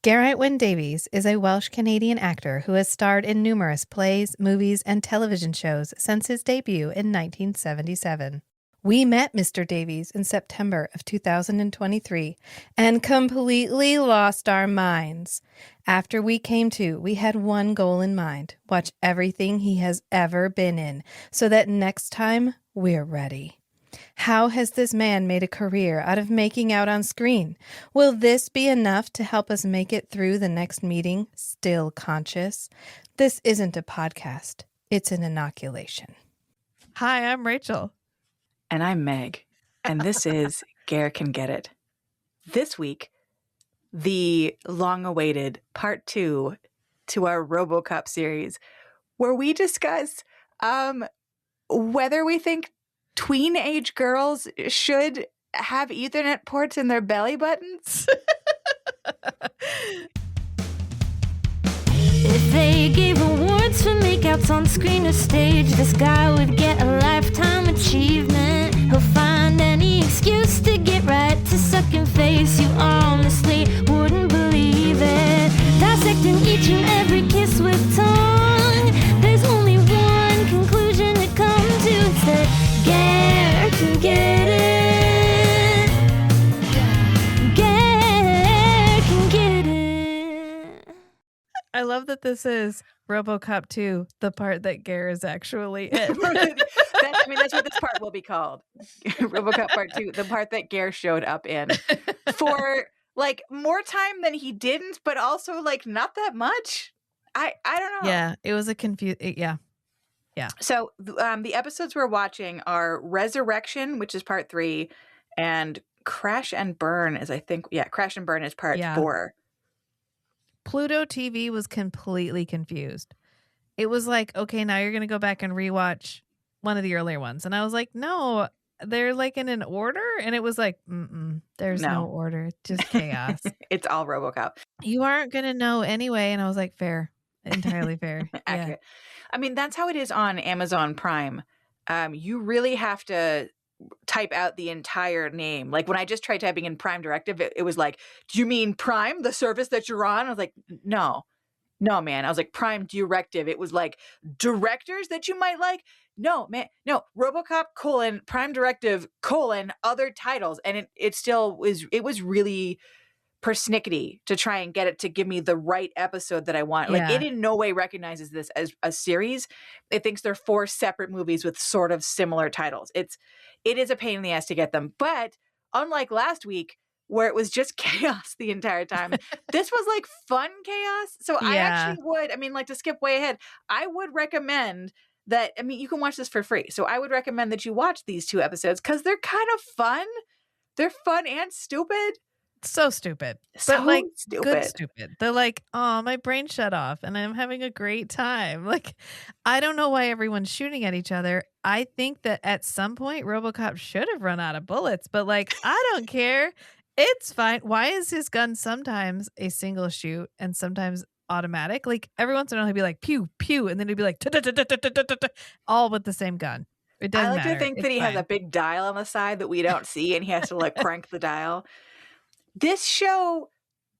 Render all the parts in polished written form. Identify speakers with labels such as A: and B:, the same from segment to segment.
A: Geraint Wyn-Davies is a Welsh-Canadian actor who has starred in numerous plays, movies, and television shows since his debut in 1977. We met Mr. Davies in September of 2023 and completely lost our minds. After we came to, we had one goal in mind: watch everything he has ever been in so that next time we're ready. How has this man made a career out of making out on screen? Will this be enough to help us make it through the next meeting still conscious? This isn't a podcast. It's an inoculation. Hi, I'm Rachel.
B: And I'm Meg. And this is Ger Can Get It. This week, the long-awaited part 2 to our Robocop series, where we discuss whether we think tween-age girls should have Ethernet ports in their belly buttons.
C: If they gave awards for makeouts on screen or stage, this guy would get a lifetime achievement. He'll find any excuse to get right to sucking face. You honestly wouldn't believe it. Dissecting each and every kiss with tongue. There's only one conclusion to come to. It's that Ger can get it. Ger can get it.
A: I love that this is Robocop 2, the part that Ger is actually in.
B: That's what this part will be called. Robocop part 2, the part that Ger showed up in. For like more time than he didn't, but also like not that much. I don't know.
A: Yeah, it was a yeah.
B: So the episodes we're watching are Resurrection, which is part 3, and Crash and Burn is Crash and Burn is part 4.
A: Pluto TV was completely confused. It was like, okay, now you're going to go back and rewatch one of the earlier ones. And I was like, no, they're like in an order. And it was like, there's no order. Just chaos.
B: It's all Robocop.
A: You aren't going to know anyway. And I was like, fair. Entirely fair.
B: Accurate. Yeah. I mean, that's how it is on Amazon Prime. You really have to type out the entire name. Like when I just tried typing in Prime Directive, it was like, do you mean Prime, the service that you're on? I was like, no, man. I was like, Prime Directive. It was like directors that you might like. No, man. No, Robocop : Prime Directive : other titles. And it still was really persnickety to try and get it to give me the right episode that I want. Like it in no way recognizes this as a series. It thinks they're 4 separate movies with sort of similar titles. It is a pain in the ass to get them. But unlike last week, where it was just chaos the entire time, this was like fun chaos. So I actually would, like to skip way ahead, I would recommend that, you can watch this for free. So I would recommend that you watch these 2 episodes because they're kind of fun. They're fun and stupid.
A: So stupid.
B: So
A: but like
B: stupid.
A: Good stupid. They're like, oh, my brain shut off and I'm having a great time. Like, I don't know why everyone's shooting at each other. I think that at some point Robocop should have run out of bullets, but like, I don't care. It's fine. Why is his gun sometimes a single shoot and sometimes automatic? Like every once in a while he'd be like pew, pew, and then he'd be like all with the same gun. It doesn't matter.
B: I like to think that he has a big dial on the side that we don't see and he has to like crank the dial. This show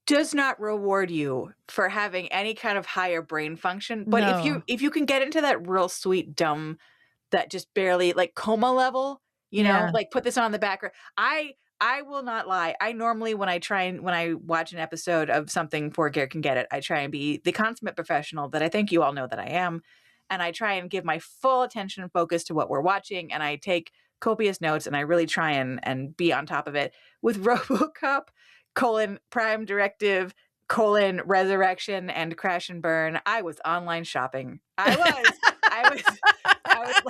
B: does not reward you for having any kind of higher brain function. But if you can get into that real sweet dumb, that just barely like coma level, you know, like put this on the background. I will not lie. I normally when I watch an episode of something for Ger Can Get It, I try and be the consummate professional that I think you all know that I am. And I try and give my full attention and focus to what we're watching. And I take copious notes and I really try and be on top of it. With Robocop : Prime Directive : Resurrection and Crash and Burn, I was online shopping. I was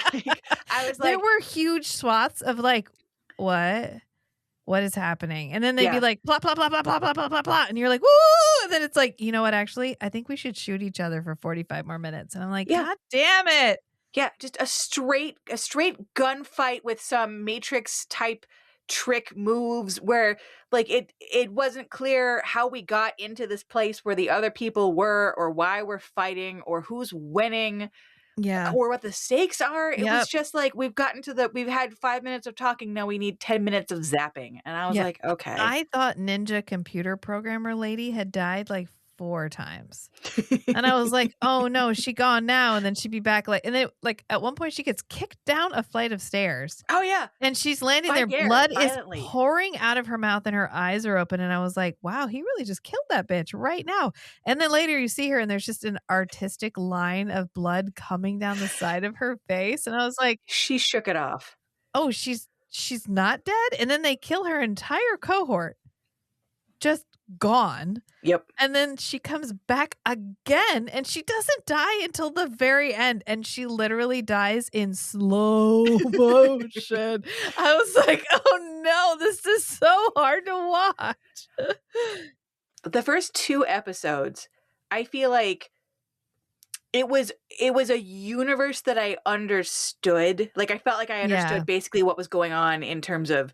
B: like
A: there were huge swaths of like, what is happening? And then they'd be like blah blah blah blah blah blah blah blah blah, and you're like, woo! And then it's like, you know what, actually I think we should shoot each other for 45 more minutes. And I'm like, God damn it.
B: Yeah, just a straight gunfight with some Matrix type trick moves where like it wasn't clear how we got into this place where the other people were or why we're fighting or who's winning.
A: Yeah.
B: or what the stakes are. It was
A: Yep.
B: just like, we've had 5 minutes of talking, now we need 10 minutes of zapping. And I was
A: Yeah.
B: like, okay.
A: I thought Ninja Computer Programmer lady had died like 4 times. And I was like, "Oh no, she gone now," and then she'd be back and then at one point she gets kicked down a flight of stairs.
B: Oh yeah.
A: And she's landing
B: By
A: there,
B: Ger,
A: blood
B: violently.
A: is pouring out of her mouth and her eyes are open, and I was like, "Wow, he really just killed that bitch right now." And then later you see her and there's just an artistic line of blood coming down the side of her face, and I was like,
B: She shook it off.
A: "Oh, she's not dead?" And then they kill her entire cohort. Just gone.
B: Yep.
A: And then she comes back again and she doesn't die until the very end. And she literally dies in slow motion. I was like, oh no, this is so hard to watch.
B: The first 2 episodes, I feel like it was a universe that I understood. Like, I felt like I understood basically what was going on in terms of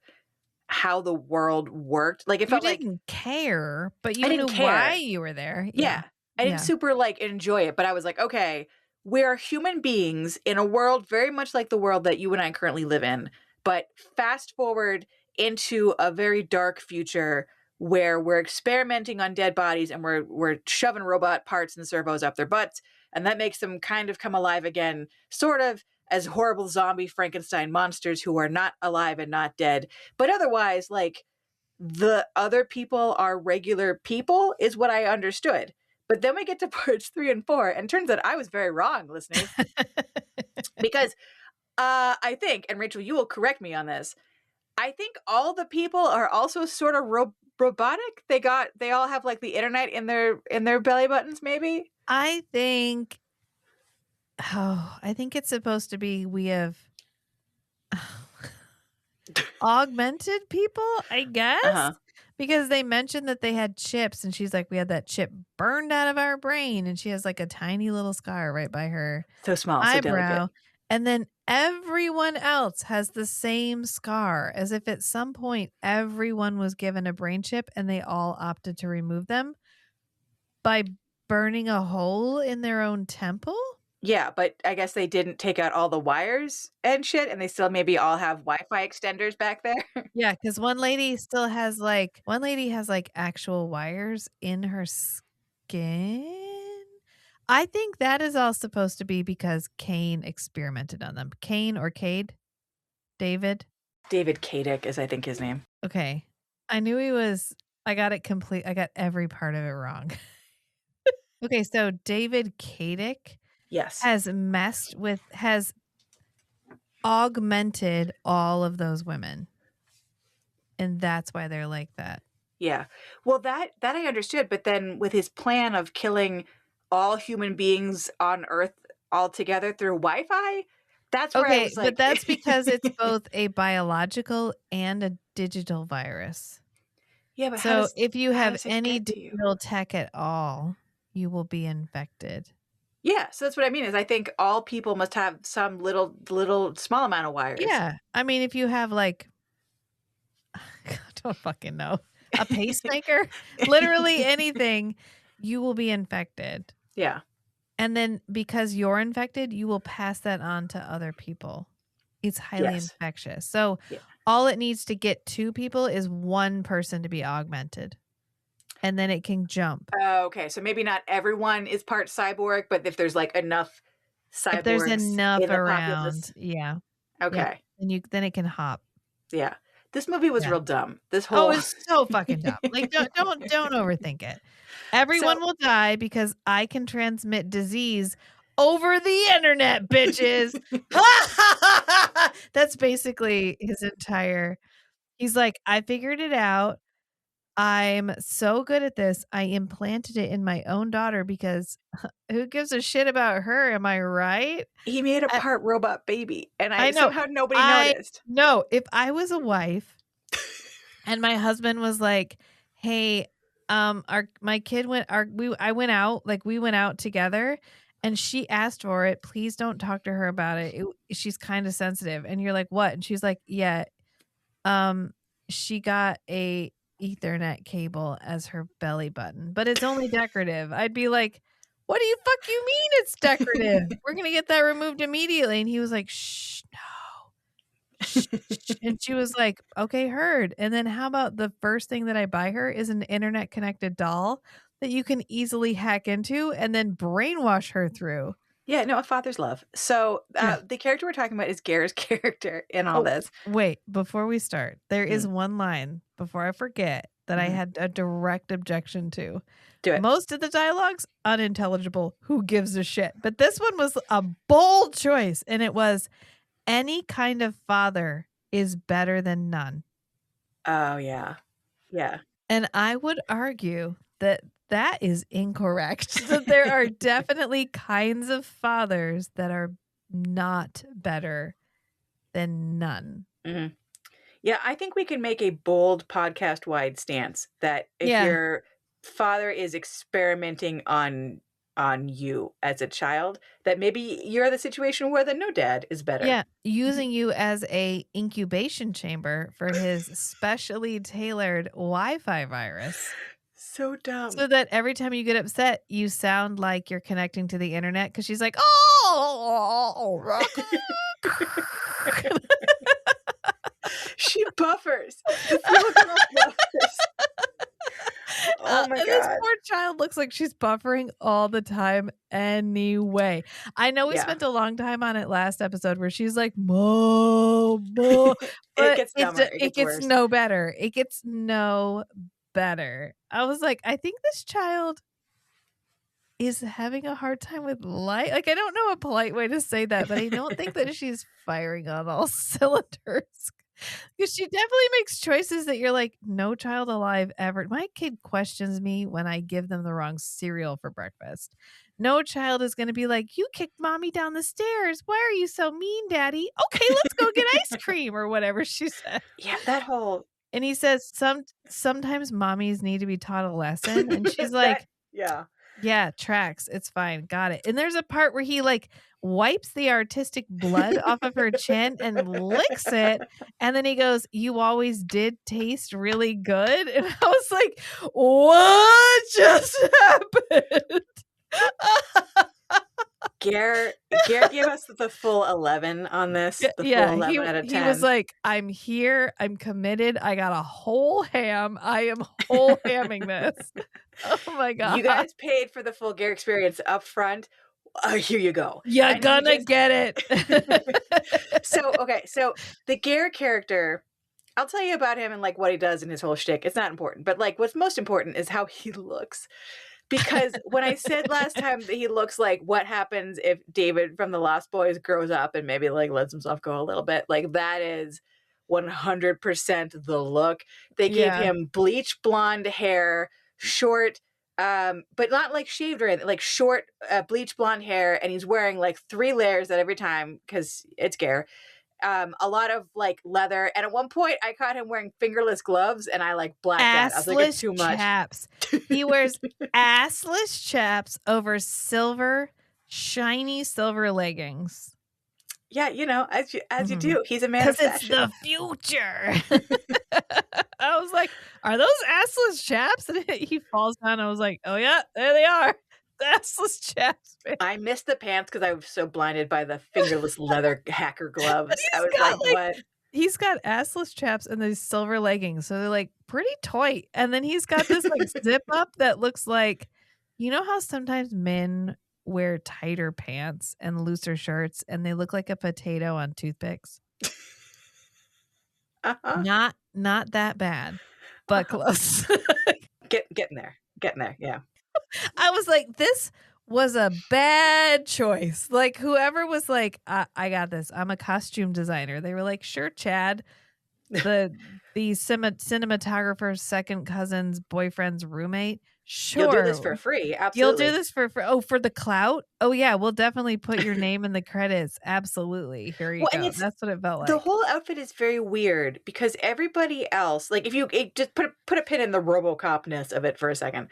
B: how the world worked. Like, it felt like
A: you didn't care, but you
B: I
A: knew
B: didn't care
A: why you were there.
B: Yeah. I didn't super like enjoy it, but I was like, okay, we're human beings in a world very much like the world that you and I currently live in, but fast forward into a very dark future where we're experimenting on dead bodies and we're shoving robot parts and servos up their butts, and that makes them kind of come alive again, sort of as horrible zombie Frankenstein monsters who are not alive and not dead, but otherwise, like, the other people are regular people is what I understood. But then we get to parts 3 and 4, and turns out I was very wrong, listeners. Because I think, and Rachel, you will correct me on this, I think all the people are also sort of robotic. They all have like the internet in their belly buttons, maybe.
A: I think it's supposed to be we have augmented people, I guess. Because they mentioned that they had chips, and she's like, we had that chip burned out of our brain, and she has like a tiny little scar right by her
B: so small,
A: eyebrow.
B: so delicate.
A: And then everyone else has the same scar, as if at some point everyone was given a brain chip and they all opted to remove them by burning a hole in their own temple.
B: Yeah, but I guess they didn't take out all the wires and shit, and they still maybe all have Wi-Fi extenders back there.
A: Yeah, because one lady has actual wires in her skin. I think that is all supposed to be because Kane experimented on them. Kane or Cade? David
B: Kadick is, I think, his name.
A: Okay. I knew he was. I got it complete. I got every part of it wrong. Okay, so David Kadick has augmented all of those women. And that's why they're like that.
B: Yeah. Well, that I understood, but then with his plan of killing all human beings on Earth altogether through Wi-Fi, that's where I was like...
A: but that's because it's both a biological and a digital virus.
B: Yeah, but
A: so if you have any digital tech at all, you will be infected.
B: Yeah, so that's what I mean is I think all people must have some little small amount of wires.
A: Yeah. I mean, if you have like, I don't fucking know, a pacemaker, literally anything, you will be infected.
B: Yeah.
A: And then because you're infected, you will pass that on to other people. It's highly infectious. So all it needs to get to people is one person to be augmented. And then it can jump.
B: Okay, so maybe not everyone is part cyborg, but if there's like enough cyborgs,
A: if there's enough
B: in the
A: around,
B: populace.
A: yeah.
B: Okay.
A: Yeah. Then it can hop.
B: Yeah. This movie was real dumb. This whole
A: it's so fucking dumb. Like don't overthink it. Everyone will die because I can transmit disease over the internet, bitches. That's basically his entire. He's like, I figured it out. I'm so good at this. I implanted it in my own daughter because who gives a shit about her? Am I right?
B: He made a part robot baby, and I know somehow nobody noticed.
A: No, if I was a wife and my husband was like, "Hey, my kid I went out, like we went out together, and she asked for it. Please don't talk to her about it. She's kind of sensitive." And you're like, "What?" And she's like, "Yeah, she got a Ethernet cable as her belly button, but it's only decorative." I'd be like, what do you fuck you mean it's decorative? We're going to get that removed immediately. And he was like, shh, no. Shh. And she was like, okay, heard. And then how about the first thing that I buy her is an internet connected doll that you can easily hack into and then brainwash her through.
B: Yeah, no, a father's love. So the character we're talking about is Ger's character in all this.
A: Wait, before we start, there is one line before I forget that I had a direct objection to.
B: Do it.
A: Most of the dialogue's unintelligible. Who gives a shit? But this one was a bold choice, and it was any kind of father is better than none.
B: Oh, yeah. Yeah.
A: And I would argue that that is incorrect. That there are definitely kinds of fathers that are not better than none.
B: Mm-hmm. Yeah, I think we can make a bold podcast-wide stance that if your father is experimenting on you as a child, that maybe you're the situation where the no dad is better.
A: Yeah, using you as a incubation chamber for his specially tailored Wi-Fi virus.
B: So dumb.
A: So that every time you get upset, you sound like you're connecting to the internet because she's like, oh,
B: she buffers. The little girl buffers. Oh my God.
A: This poor child looks like she's buffering all the time anyway. I know we spent a long time on it last episode where she's like, Mom, but
B: it gets dumber.
A: It gets no better. It gets no better. I was like, I think this child is having a hard time with life. Like, I don't know a polite way to say that, but I don't think that she's firing on all cylinders. Because she definitely makes choices that you're like, no child alive ever. My kid questions me when I give them the wrong cereal for breakfast. No child is going to be like, you kicked mommy down the stairs. Why are you so mean, daddy? Okay, let's go get ice cream or whatever she said.
B: Yeah, that whole...
A: And he says, sometimes mommies need to be taught a lesson. And she's like, yeah, tracks. It's fine. Got it. And there's a part where he like wipes the artistic blood off of her chin and licks it. And then he goes, you always did taste really good. And I was like, what just happened?
B: Ger gave us the full 11 on this. The full 11 out of 10.
A: He was like, I'm here. I'm committed. I got a whole ham. I am whole hamming this. Oh my God.
B: You guys paid for the full Ger experience up front. Here you go.
A: You're gonna get it.
B: So the Ger character, I'll tell you about him and like what he does in his whole shtick. It's not important, but like what's most important is how he looks. Because when I said last time that he looks like what happens if David from the Lost Boys grows up and maybe like lets himself go a little bit, like that is 100% the look. They gave him bleach blonde hair, short, but not like shaved or anything, like short bleach blonde hair, and he's wearing like 3 layers at every time because it's Ger. A lot of like leather, and at one point I caught him wearing fingerless gloves, and I like blacked out. I was like, it's too much.
A: Chaps. He wears assless chaps over shiny silver leggings.
B: Yeah, you know, as you do. He's a man of fashion.
A: Because it's the future. I was like, are those assless chaps? And he falls down. I was like, oh yeah, there they are. Assless chaps. Man.
B: I missed the pants because I was so blinded by the fingerless leather hacker gloves. I was like, what?
A: He's got assless chaps and these silver leggings, so they're like pretty tight. And then he's got this like zip up that looks like, you know how sometimes men wear tighter pants and looser shirts and they look like a potato on toothpicks? Not that bad, but close.
B: Getting there, yeah.
A: I was like, this was a bad choice. Like whoever was like, I got this. I'm a costume designer. They were like, sure, Chad, the cinematographer's second cousin's boyfriend's roommate. Sure,
B: you'll do this for free. Absolutely,
A: you'll do this for free. Oh, for the clout. Oh yeah, we'll definitely put your name in the credits. Absolutely. Here you go. That's what it felt like.
B: The whole outfit is very weird because everybody else, like if you just put a pin in the Robocop-ness of it for a second.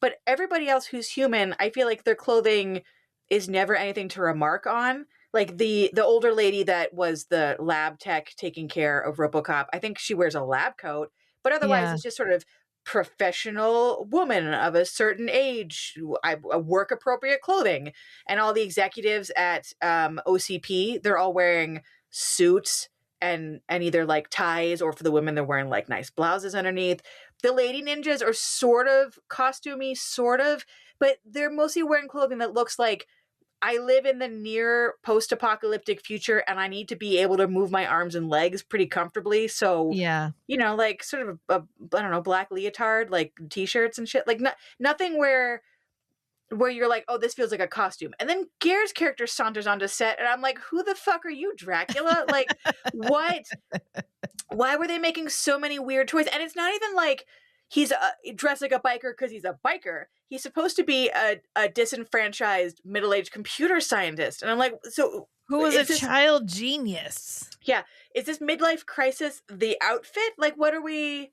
B: But everybody else who's human, I feel like their clothing is never anything to remark on. Like the older lady that was the lab tech taking care of Robocop, I think she wears a lab coat, but otherwise it's just sort of professional woman of a certain age. I work appropriate clothing. And all the executives at OCP, they're all wearing suits and either like ties, or for the women, they're wearing like nice blouses underneath. The lady ninjas are sort of costumey, sort of, but they're mostly wearing clothing that looks like, I live in the near post-apocalyptic future and I need to be able to move my arms and legs pretty comfortably. So,
A: Yeah.
B: you know, like sort of a I don't know, black leotard, like t-shirts and shit. Like nothing where you're like, oh, this feels like a costume. And then Ger's character saunters onto set and I'm like, who the fuck are you, Dracula? Like, what? Why were they making so many weird choices? And it's not even like he's dressed like a biker because he's a biker. He's supposed to be a disenfranchised middle-aged computer scientist. And I'm like, so
A: who was a child genius?
B: Yeah. Is this midlife crisis the outfit? Like, what are we...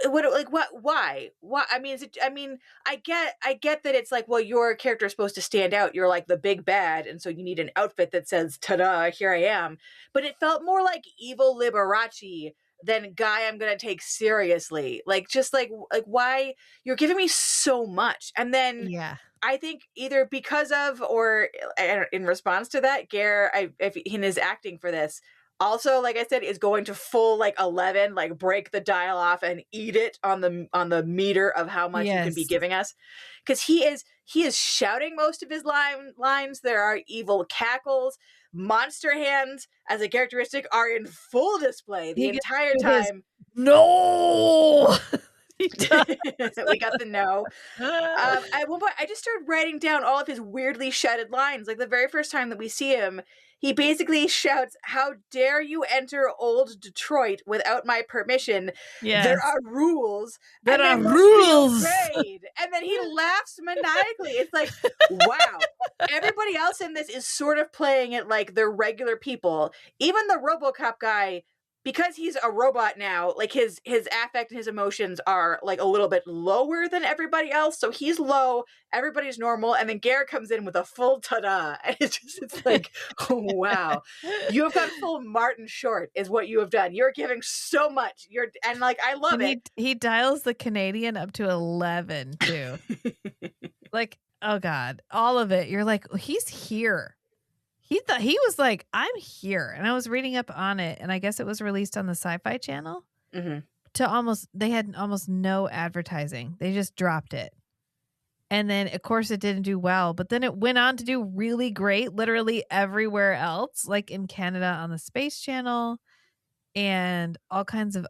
B: why I mean, I get that it's like, well, your character is supposed to stand out, you're like the big bad, and so you need an outfit that says ta-da, here I am. But it felt more like evil Liberace than guy I'm gonna take seriously. Like, just like why you're giving me so much. And then
A: yeah,
B: I think either because of or in response to that, Ger, in his acting for this, also, like I said, is going to full like 11, like break the dial off and eat it on the meter of how much you can be giving us, because he is shouting most of his lines. There are evil cackles. Monster hands as a characteristic are in full display the entire time.
A: No.
B: We got the no. At one point, I just started writing down all of his weirdly shouted lines. Like the very first time that we see him, he basically shouts, "How dare you enter old Detroit without my permission?
A: Yes.
B: There are rules.
A: There are rules."
B: And then he laughs maniacally. It's like, wow. Everybody else in this is sort of playing it like they're regular people. Even the Robocop guy, because he's a robot now, like his affect and his emotions are like a little bit lower than everybody else. So he's low, everybody's normal, and then Ger comes in with a full ta-da. And it's like, oh, wow. You have gone full Martin Short is what you have done. You're giving so much. And like, I love it.
A: He dials the Canadian up to 11 too. Like, oh God, all of it. You're like, he's here. He was like, I'm here. And I was reading up on it, and I guess it was released on the Sci-Fi Channel. Mm-hmm. They had almost no advertising. They just dropped it. And then, of course, it didn't do well, but then it went on to do really great, literally everywhere else, like in Canada on the Space Channel and all kinds of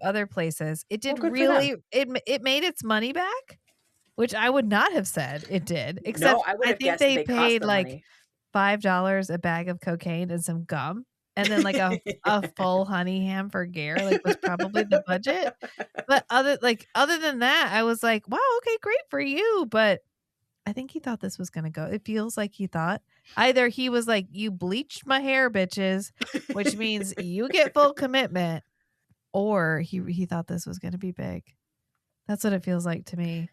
A: other places. It did really, it made its money back, which I would not have said it did, except I think they paid like money. $5 a bag of cocaine and some gum, and then like a full honey ham for Ger, like was probably the budget. But other than that, I was like, wow, okay, great for you. But I think he thought this was gonna go. It feels like he thought either he was like, you bleached my hair, bitches, which means you get full commitment, or he thought this was gonna be big. That's what it feels like to me.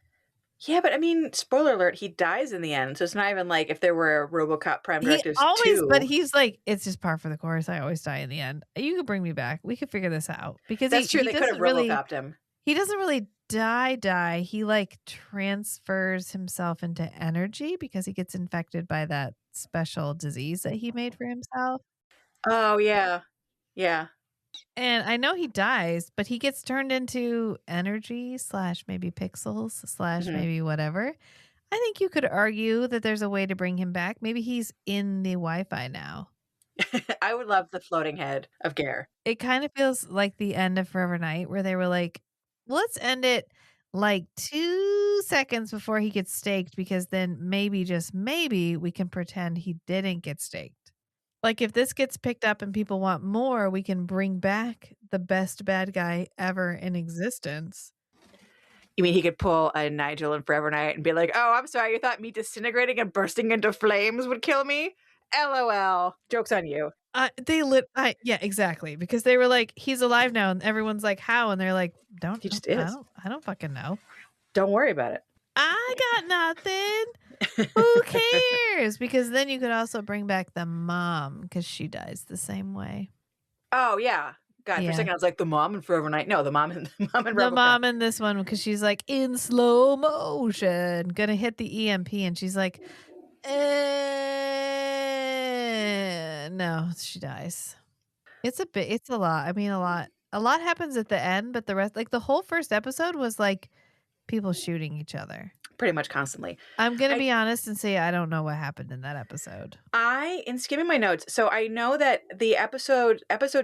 B: Yeah, but I mean, spoiler alert, he dies in the end. So it's not even like if there were a Robocop Prime Directives 2.
A: But he's like, it's just par for the course. I always die in the end. You could bring me back. We could figure this out. Because
B: that's true. They could have Robocopped him.
A: He doesn't really die. He like transfers himself into energy because he gets infected by that special disease that he made for himself.
B: Oh, yeah. Yeah.
A: And I know he dies, but he gets turned into energy / maybe pixels / maybe whatever. I think you could argue that there's a way to bring him back. Maybe he's in the Wi-Fi now.
B: I would love the floating head of Ger.
A: It kind of feels like the end of Forever Night, where they were like, let's end it like 2 seconds before he gets staked, because then maybe, just maybe, we can pretend he didn't get staked. Like, if this gets picked up and people want more, we can bring back the best bad guy ever in existence.
B: You mean he could pull a Nigel in Forever Night and be like, oh, I'm sorry, you thought me disintegrating and bursting into flames would kill me? LOL. Joke's on you.
A: Yeah, exactly. Because they were like, he's alive now. And everyone's like, how? And they're like,
B: he just is.
A: I don't fucking know.
B: Don't worry about it.
A: I got nothing. Who cares? Because then you could also bring back the mom, because she dies the same way.
B: Oh, yeah. God, for a
A: Yeah.
B: second I was like, the mom in Forever Night. No, the mom in
A: The
B: Robocop.
A: mom in this one, because she's like in slow motion, gonna hit the EMP, and she's like, no, she dies. It's a lot. I mean, a lot happens at the end, but the rest, like the whole first episode was like people shooting each other.
B: Pretty much constantly.
A: I'm gonna be honest and say I don't know what happened in that episode.
B: In skimming my notes, so I know that the episode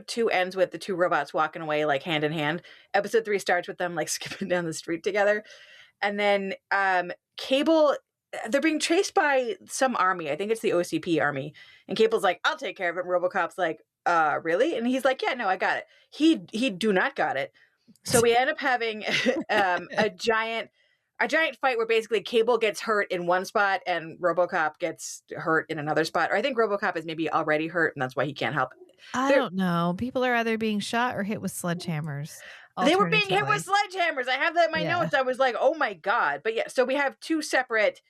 B: 2 ends with the two robots walking away like hand in hand. Episode 3 starts with them like skipping down the street together. And then Cable, they're being chased by some army. I think it's the OCP army. And Cable's like, I'll take care of it. And Robocop's like, really? And he's like, yeah, no, I got it. He do not got it. So we end up having a giant fight where basically Cable gets hurt in one spot and Robocop gets hurt in another spot. Or I think Robocop is maybe already hurt and that's why he can't help.
A: I don't know. People are either being shot or hit with sledgehammers.
B: They were being hit with sledgehammers. I have that in my notes. I was like, oh my God. But yeah, so we have two separate,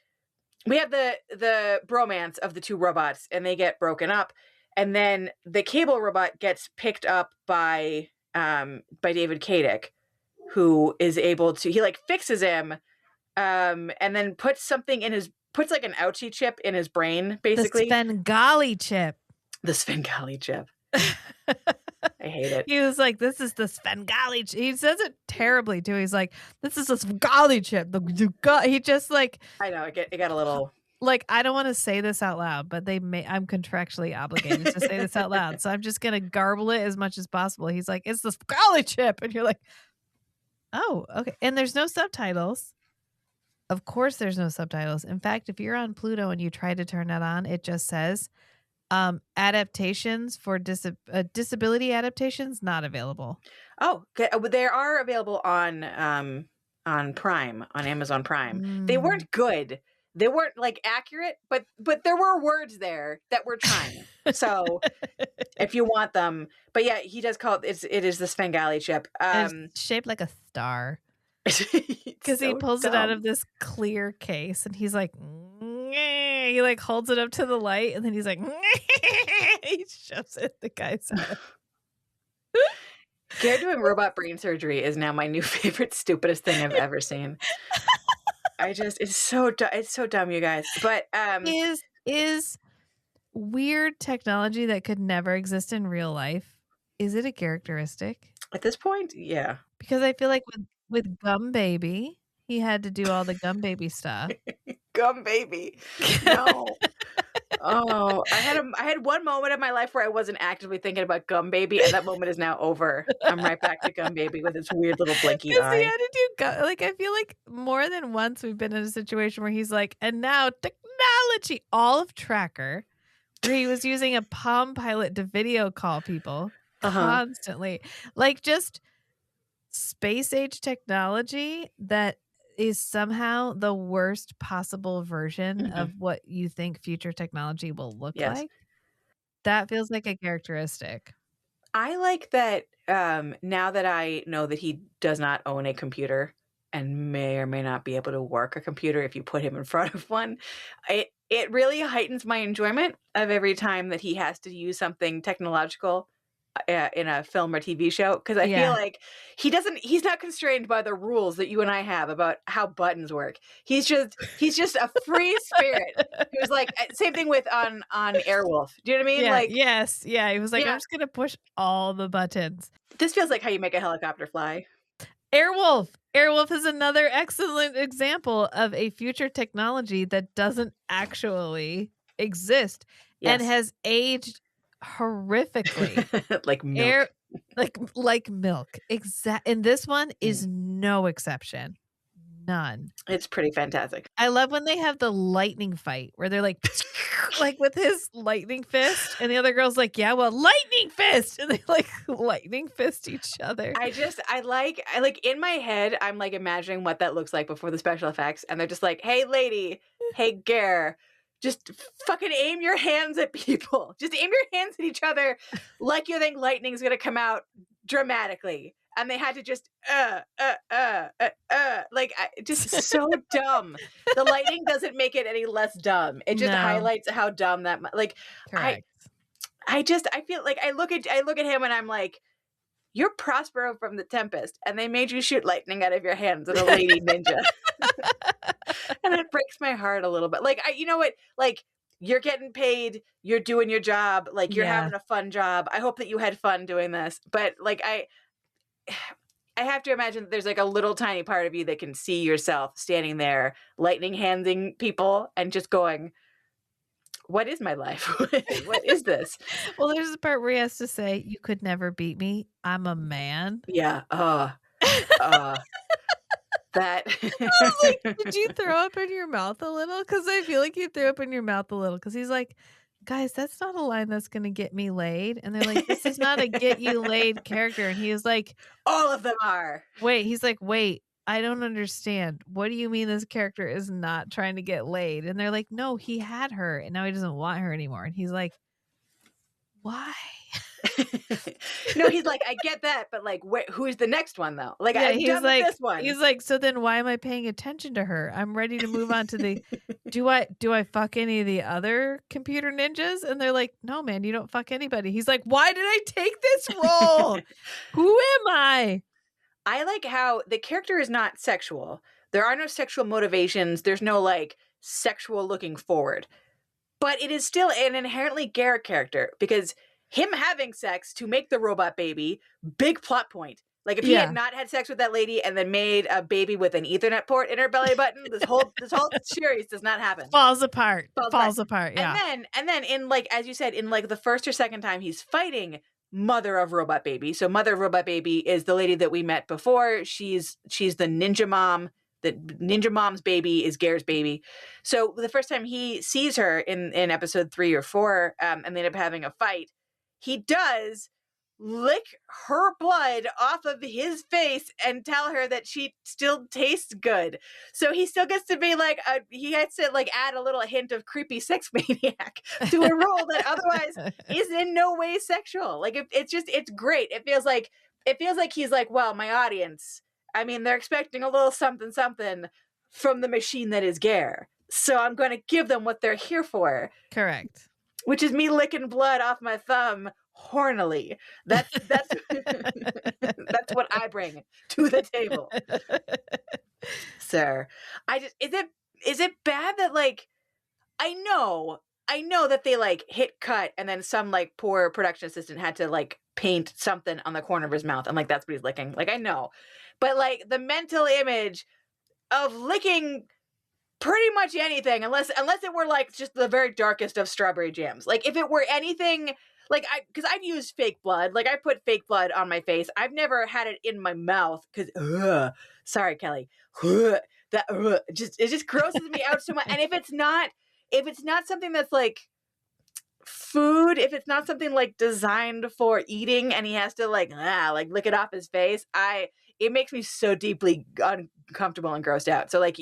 B: we have the bromance of the two robots and they get broken up. And then the Cable robot gets picked up by David Kadick, who is able to, he like fixes him and then puts like an ouchie chip in his brain, basically.
A: The Svengali chip.
B: The Svengali chip. I hate it.
A: He was like, this is the Svengali chip. He says it terribly too. He's like, this is the Svengali chip. He just like,
B: I know, it got a little...
A: Like, I don't want to say this out loud, but I'm contractually obligated to say this out loud. So I'm just going to garble it as much as possible. He's like, it's the Svengali chip. And you're like, oh, okay. And there's no subtitles. Of course there's no subtitles. In fact, if you're on Pluto and you try to turn that on, it just says adaptations for disability adaptations not available.
B: Oh, okay. They are available on Prime, on Amazon Prime. They weren't good. They weren't like accurate, but there were words there that were trying. So if you want them, but yeah, he does call it. It is the Svengali chip.
A: It's shaped like a star because he pulls it out of this clear case, and he's like, he like holds it up to the light, and then he's like, he shoves it in the guy's head.
B: Ger doing robot brain surgery is now my new favorite, stupidest thing I've ever seen. It's so dumb, you guys. But
A: is weird technology that could never exist in real life, is it a characteristic?
B: At this point, yeah.
A: Because I feel like with Gum Baby, he had to do all the Gum Baby stuff.
B: Gum Baby. No. Oh, I had one moment of my life where I wasn't actively thinking about Gum Baby, and that moment is now over. I'm right back to Gum Baby with its weird little blinky eye.
A: He had to do like, I feel like more than once we've been in a situation where he's like, and now technology, all of Tracker, where he was using a Palm Pilot to video call people constantly, like just space age technology that is somehow the worst possible version of what you think future technology will look like. That feels like a characteristic.
B: I like that now that I know that he does not own a computer and may or may not be able to work a computer if you put him in front of one, it really heightens my enjoyment of every time that he has to use something technological in a film or TV show, because I feel like he's not constrained by the rules that you and I have about how buttons work. He's just a free spirit who's like, same thing with on Airwolf. Do you know what I mean?
A: Yeah,
B: like,
A: yes, yeah. He was like, I'm just gonna push all the buttons.
B: This feels like how you make a helicopter fly.
A: Airwolf is another excellent example of a future technology that doesn't actually exist and has aged horrifically.
B: Like milk.
A: Like milk. And this one is no exception. None.
B: It's pretty fantastic.
A: I love when they have the lightning fight where they're like with his lightning fist, and the other girl's like, yeah, well, lightning fist, and they like lightning fist each other.
B: I like in my head, I'm like imagining what that looks like before the special effects, and they're just like, hey lady, hey Ger, just fucking aim your hands at people. Just aim your hands at each other like you think lightning's gonna come out dramatically. And they had to just just so dumb. The lighting doesn't make it any less dumb. It just highlights how dumb that. Like, correct. I feel like I look at him and I'm like, you're Prospero from The Tempest, and they made you shoot lightning out of your hands at a lady ninja. And it breaks my heart a little bit. Like, you know what? Like, you're getting paid, you're doing your job, like, you're having a fun job. I hope that you had fun doing this. But, like, I have to imagine that there's, like, a little tiny part of you that can see yourself standing there, lightning handing people and just going, what is my life? What is this?
A: Well, there's the part where he has to say, "You could never beat me. I'm a man."
B: Yeah. That.
A: I was like, did you throw up in your mouth a little? Because I feel like you threw up in your mouth a little. Because he's like, guys, that's not a line that's going to get me laid. And they're like, this is not a get you laid character. And he was like,
B: all of them are.
A: Wait, he's like, wait, I don't understand. What do you mean this character is not trying to get laid? And they're like, no, he had her and now he doesn't want her anymore. And he's like, why?
B: No, he's like, I get that, but like, who's the next one though? Like,
A: Yeah,
B: I'm done with this one.
A: He's like, so then why am I paying attention to her? I'm ready to move on to the. Do I fuck any of the other computer ninjas? And they're like, no, man, you don't fuck anybody. He's like, why did I take this role? Who am I?
B: I like how the character is not sexual. There are no sexual motivations. There's no like sexual looking forward, but it is still an inherently Ger character because him having sex to make the robot baby, big plot point. Like if he had not had sex with that lady and then made a baby with an Ethernet port in her belly button, this whole series does not happen.
A: Falls apart. Yeah.
B: And then in like, as you said, in like the first or second time he's fighting Mother of Robot Baby. So Mother of Robot Baby is the lady that we met before. She's the ninja mom. The ninja mom's baby is Ger's baby. So the first time he sees her in episode 3 or 4, and they end up having a fight, he does lick her blood off of his face and tell her that she still tastes good. So he still gets to be like, he has to like add a little hint of creepy sex maniac to a role that otherwise is in no way sexual. Like it's great. It feels like he's like, well, my audience, I mean, they're expecting a little something from the machine that is Ger. So I'm going to give them what they're here for.
A: Correct.
B: Which is me licking blood off my thumb hornily. That's that's what I bring to the table. Sir, is it bad that like I know that they like hit cut and then some like poor production assistant had to like paint something on the corner of his mouth and like that's what he's licking. Like I know. But like the mental image of licking pretty much anything, unless it were like just the very darkest of strawberry jams. Like if it were anything, like because I've used fake blood, like I put fake blood on my face. I've never had it in my mouth because, sorry, Kelly, it just grosses me out so much. And if it's not something that's like food, if it's not something like designed for eating, and he has to like lick it off his face, it makes me so deeply uncomfortable and grossed out. So like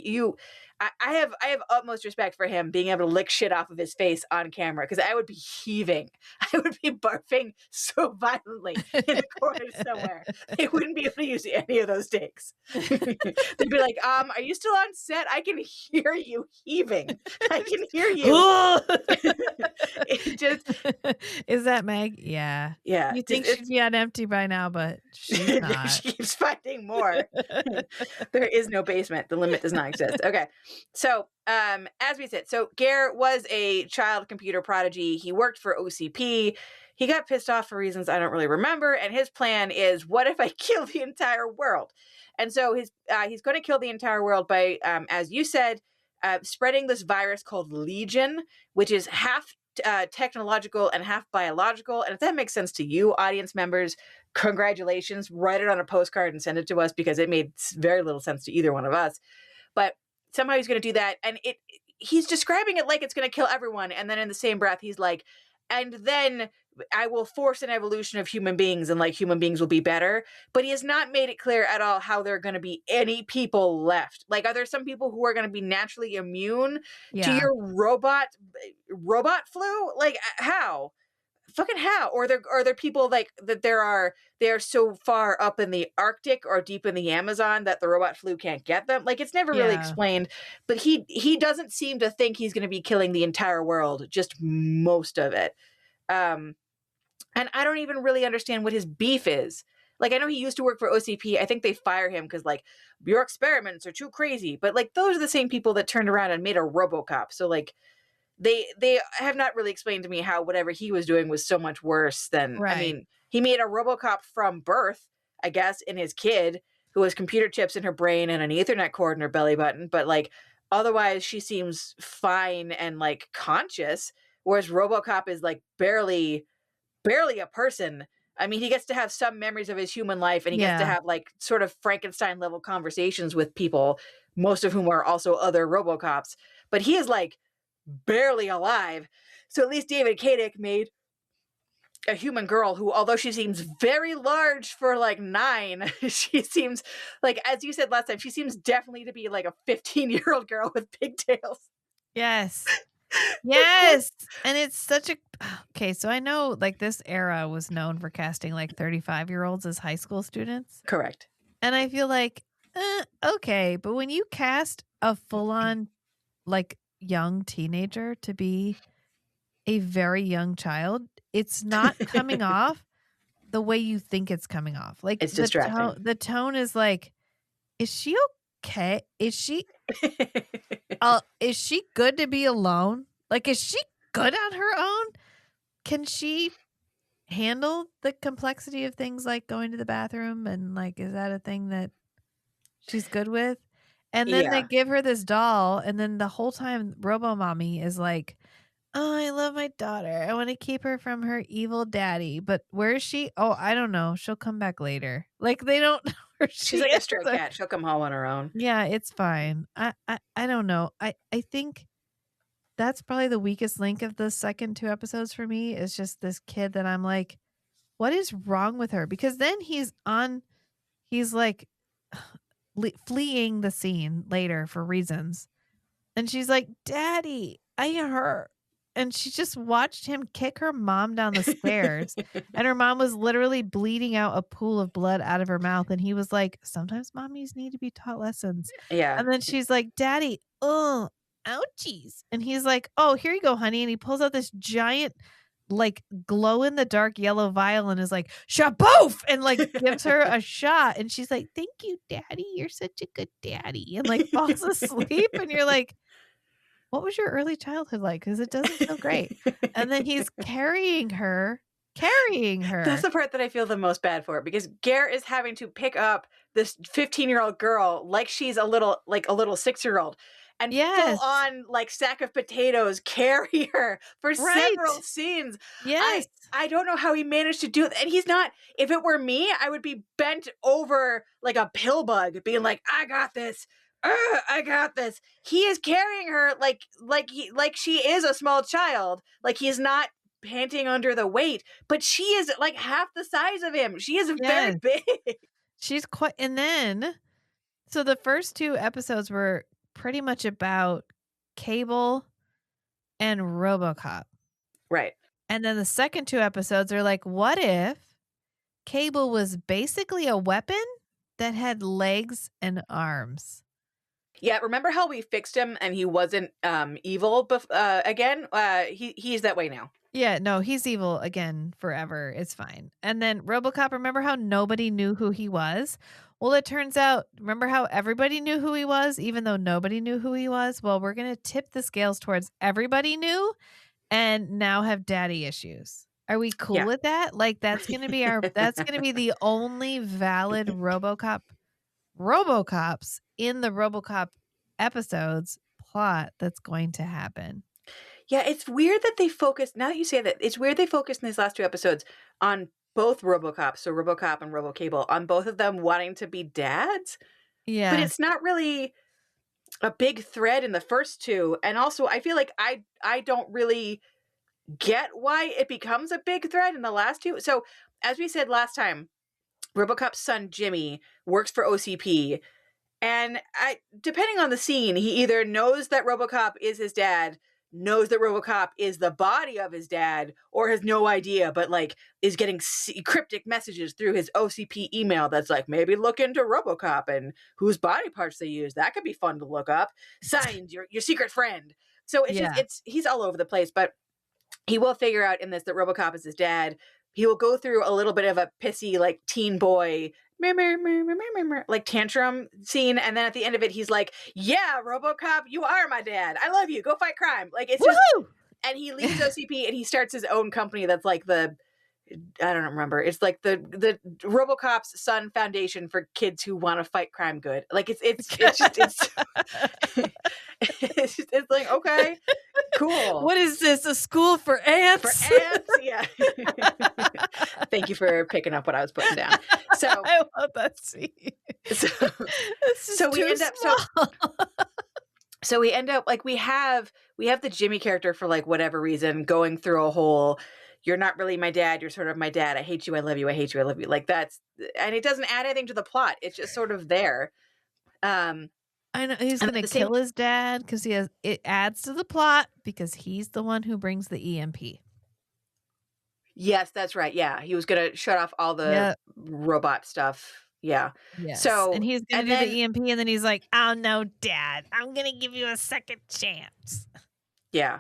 B: I have utmost respect for him being able to lick shit off of his face on camera because I would be heaving. I would be barfing so violently in the corner somewhere. They wouldn't be able to use any of those takes. They'd be like, are you still on set? I can hear you heaving. I can hear you. It just
A: is that Meg? Yeah.
B: Yeah.
A: You think she'd be on empty by now, but she's not.
B: She keeps finding more. There is no basement. The limit does not exist. Okay. So, as we said, so Ger was a child computer prodigy. He worked for OCP. He got pissed off for reasons I don't really remember. And his plan is, what if I kill the entire world? And so he's going to kill the entire world by, as you said, spreading this virus called Legion, which is half technological and half biological. And if that makes sense to you, audience members, congratulations. Write it on a postcard and send it to us because it made very little sense to either one of us. But somehow he's going to do that. And he's describing it like it's going to kill everyone. And then in the same breath, he's like, and then I will force an evolution of human beings and like human beings will be better. But he has not made it clear at all how there are going to be any people left. Like, are there some people who are going to be naturally immune to your robot flu? Like, how? Fucking how? Or are there people like that they're so far up in the Arctic or deep in the Amazon that the robot flu can't get them? Like it's never really explained, but he doesn't seem to think he's going to be killing the entire world, just most of it. And I don't even really understand what his beef is. Like, I know he used to work for OCP. I think they fire him because, like, your experiments are too crazy. But, like, those are the same people that turned around and made a Robocop. So, like, they have not really explained to me how whatever he was doing was so much worse than, I
A: Right.
B: mean, he made a Robocop from birth, I guess, in his kid, who has computer chips in her brain and an Ethernet cord in her belly button. But, like, otherwise she seems fine and, like, conscious, whereas Robocop is, like, barely a person. I mean, he gets to have some memories of his human life, and he gets to
A: Yeah.
B: have, like, sort of Frankenstein level conversations with people, most of whom are also other Robocops. But he is, like, barely alive. So at least David Koenig made a human girl who, although she seems very large for, like, 9, she seems, like, as you said last time, she seems definitely to be like a 15-year-old girl with pigtails.
A: Yes. Yes. And it's such a okay. So I know like this era was known for casting like 35-year-olds as high school students.
B: Correct.
A: And I feel like, okay. But when you cast a full on like young teenager to be a very young child, it's not coming off the way you think it's coming off. Like
B: It's distracting.
A: the tone is like, is she okay? Is she good to be alone? Like, is she good on her own? Can she handle the complexity of things like going to the bathroom? And like, is that a thing that she's good with? And then they
B: Yeah.
A: give her this doll, and then the whole time Robo Mommy is like, oh, I love my daughter. I want to keep her from her evil daddy. But where is she? Oh, I don't know. She'll come back later. Like they don't know where
B: She's
A: she
B: like a
A: is.
B: stray cat. She'll come home on her own.
A: Yeah, it's fine. I don't know. I think that's probably the weakest link of the second 2 episodes for me is just this kid that I'm like, what is wrong with her? Because then he's like fleeing the scene later for reasons. And she's like, Daddy, I hurt. And she just watched him kick her mom down the stairs. And her mom was literally bleeding out a pool of blood out of her mouth. And he was like, sometimes mommies need to be taught lessons.
B: Yeah.
A: And then she's like, Daddy, oh, ouchies. And he's like, oh, here you go, honey. And he pulls out this giant, like, glow in the dark yellow vial and is like, shaboof! And like gives her a shot. And she's like, thank you, Daddy. You're such a good daddy. And like falls asleep. And you're like, what was your early childhood like? Because it doesn't feel great. And then he's carrying her.
B: That's the part that I feel the most bad for, because Ger is having to pick up this 15-year-old girl like she's a little 6-year-old and
A: Yes.
B: full on like sack of potatoes carry her for several scenes.
A: Yes.
B: I don't know how he managed to do it. And he's not, if it were me, I would be bent over like a pill bug being like, I got this. I got this. He is carrying her like she is a small child. Like he's not panting under the weight, but she is like half the size of him. She is very big.
A: She's quite, and then, so the first 2 episodes were pretty much about Cable and Robocop.
B: Right.
A: And then the second 2 episodes are like, what if Cable was basically a weapon that had legs and arms?
B: Yeah, remember how we fixed him and he wasn't evil again? He's that way now.
A: Yeah, no, he's evil again forever. It's fine. And then Robocop, remember how nobody knew who he was? Well, it turns out, remember how everybody knew who he was, even though nobody knew who he was? Well, we're going to tip the scales towards everybody knew and now have daddy issues. Are we cool with that? Like that's going to be the only valid RoboCops in the RoboCop episodes plot that's going to happen.
B: Yeah, it's weird that they focused, now that you say that, it's weird they focused in these last 2 episodes on both RoboCops, so RoboCop and RoboCable, on both of them wanting to be dads.
A: Yeah.
B: But it's not really a big thread in the first 2. And also, I feel like I don't really get why it becomes a big thread in the last 2. So, as we said last time, RoboCop's son, Jimmy, works for OCP. And depending on the scene, he either knows that RoboCop is his dad, knows that RoboCop is the body of his dad, or has no idea, but like is getting cryptic messages through his OCP email that's like, maybe look into RoboCop and whose body parts they use. That could be fun to look up. Signed, your secret friend. So it's just he's all over the place, but he will figure out in this that RoboCop is his dad. he will go through a little bit of a pissy, like, teen boy like tantrum scene, and then at the end of it he's like, yeah, Robocop, you are my dad, I love you, go fight crime. Like, it's just, and he leaves OCP and he starts his own company that's like the, I don't remember, it's like the Robocop's Son Foundation for kids who want to fight crime good. Like, it's it's like, okay, cool.
A: What is this, a school for ants?
B: For ants, yeah. Thank you for picking up what I was putting down. So
A: I love that scene.
B: So we end up so we end up like we have the Jimmy character for like whatever reason going through a whole, you're not really my dad, you're sort of my dad, I hate you, I love you, I hate you, I love you. Like, that's, and it doesn't add anything to the plot. It's just sort of there.
A: I know he's gonna kill his dad because it adds to the plot because he's the one who brings the EMP.
B: Yes, that's right. Yeah, he was gonna shut off all the robot stuff. Yeah.
A: Yes.
B: So
A: and he's gonna do the EMP, and then he's like, "Oh no, Dad, I'm gonna give you a second chance."
B: Yeah.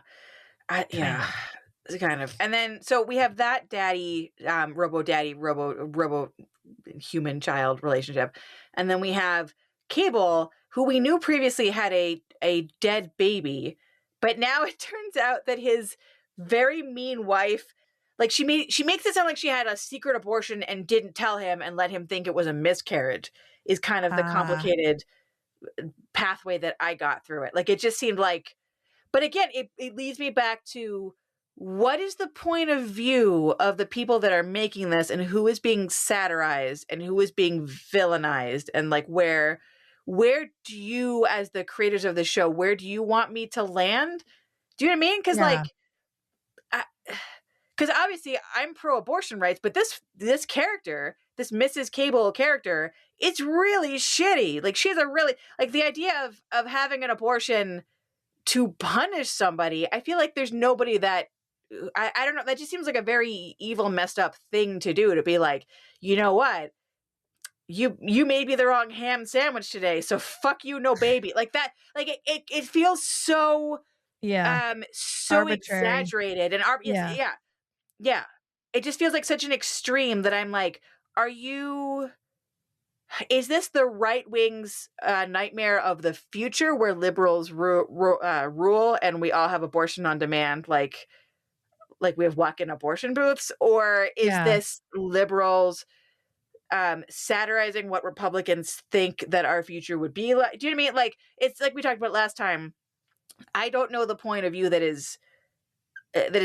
B: Kind of. And then so we have that daddy, robo human child relationship, and then we have Cable, who we knew previously had a dead baby, but now it turns out that his very mean wife, like, she makes it sound like she had a secret abortion and didn't tell him and let him think it was a miscarriage, is kind of the complicated pathway that I got through it. Like, it just seemed like, but again, it leads me back to, what is the point of view of the people that are making this, and who is being satirized and who is being villainized, and like, where do you, as the creators of the show, where do you want me to land? Do you know what I mean? Because because obviously I'm pro-abortion rights, but this character, this Mrs. Cable character, it's really shitty. Like, she's a really, like, the idea of having an abortion to punish somebody, I feel like there's nobody that, I don't know, that just seems like a very evil, messed up thing to do, to be like, you know what? You made me the wrong ham sandwich today, so fuck you, no baby. Like that, like it feels so so arbitrary, exaggerated, and yeah. It just feels like such an extreme that I'm like, is this the right wing's nightmare of the future, where liberals rule and we all have abortion on demand, like we have walk-in abortion booths? Or is this liberals satirizing what Republicans think that our future would be like? Do you know what I mean? Like, it's like we talked about last time. I don't know the point of view that is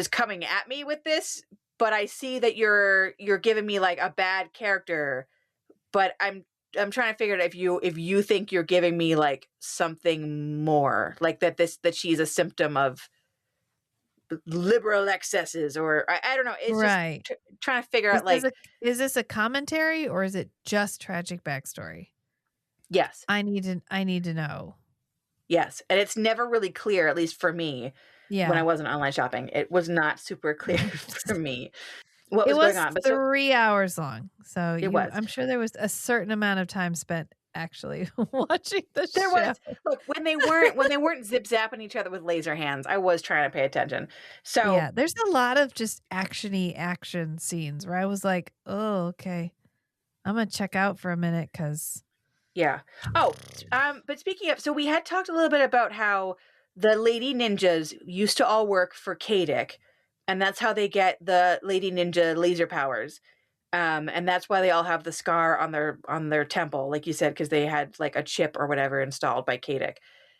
B: coming at me with this, but I see that you're giving me like a bad character, but I'm trying to figure out if you think you're giving me like something more, like that she's a symptom of liberal excesses, or I don't know. It's right. Just trying to figure out, like,
A: is this a commentary or is it just tragic backstory?
B: Yes.
A: I need to know.
B: Yes. And it's never really clear, at least for me. Yeah. When I wasn't online shopping, it was not super clear for me what was going on.
A: But 3 hours long. So I'm sure there was a certain amount of time spent actually watching the show.
B: Was, look, when they weren't zip zapping each other with laser hands, I was trying to pay attention. So
A: yeah, there's a lot of just action scenes where I was like, oh, okay, I'm gonna check out for a minute, because
B: but speaking of, so we had talked a little bit about how the lady ninjas used to all work for Kadic, and that's how they get the lady ninja laser powers. And that's why they all have the scar on their temple, like you said, because they had like a chip or whatever installed by Kadic.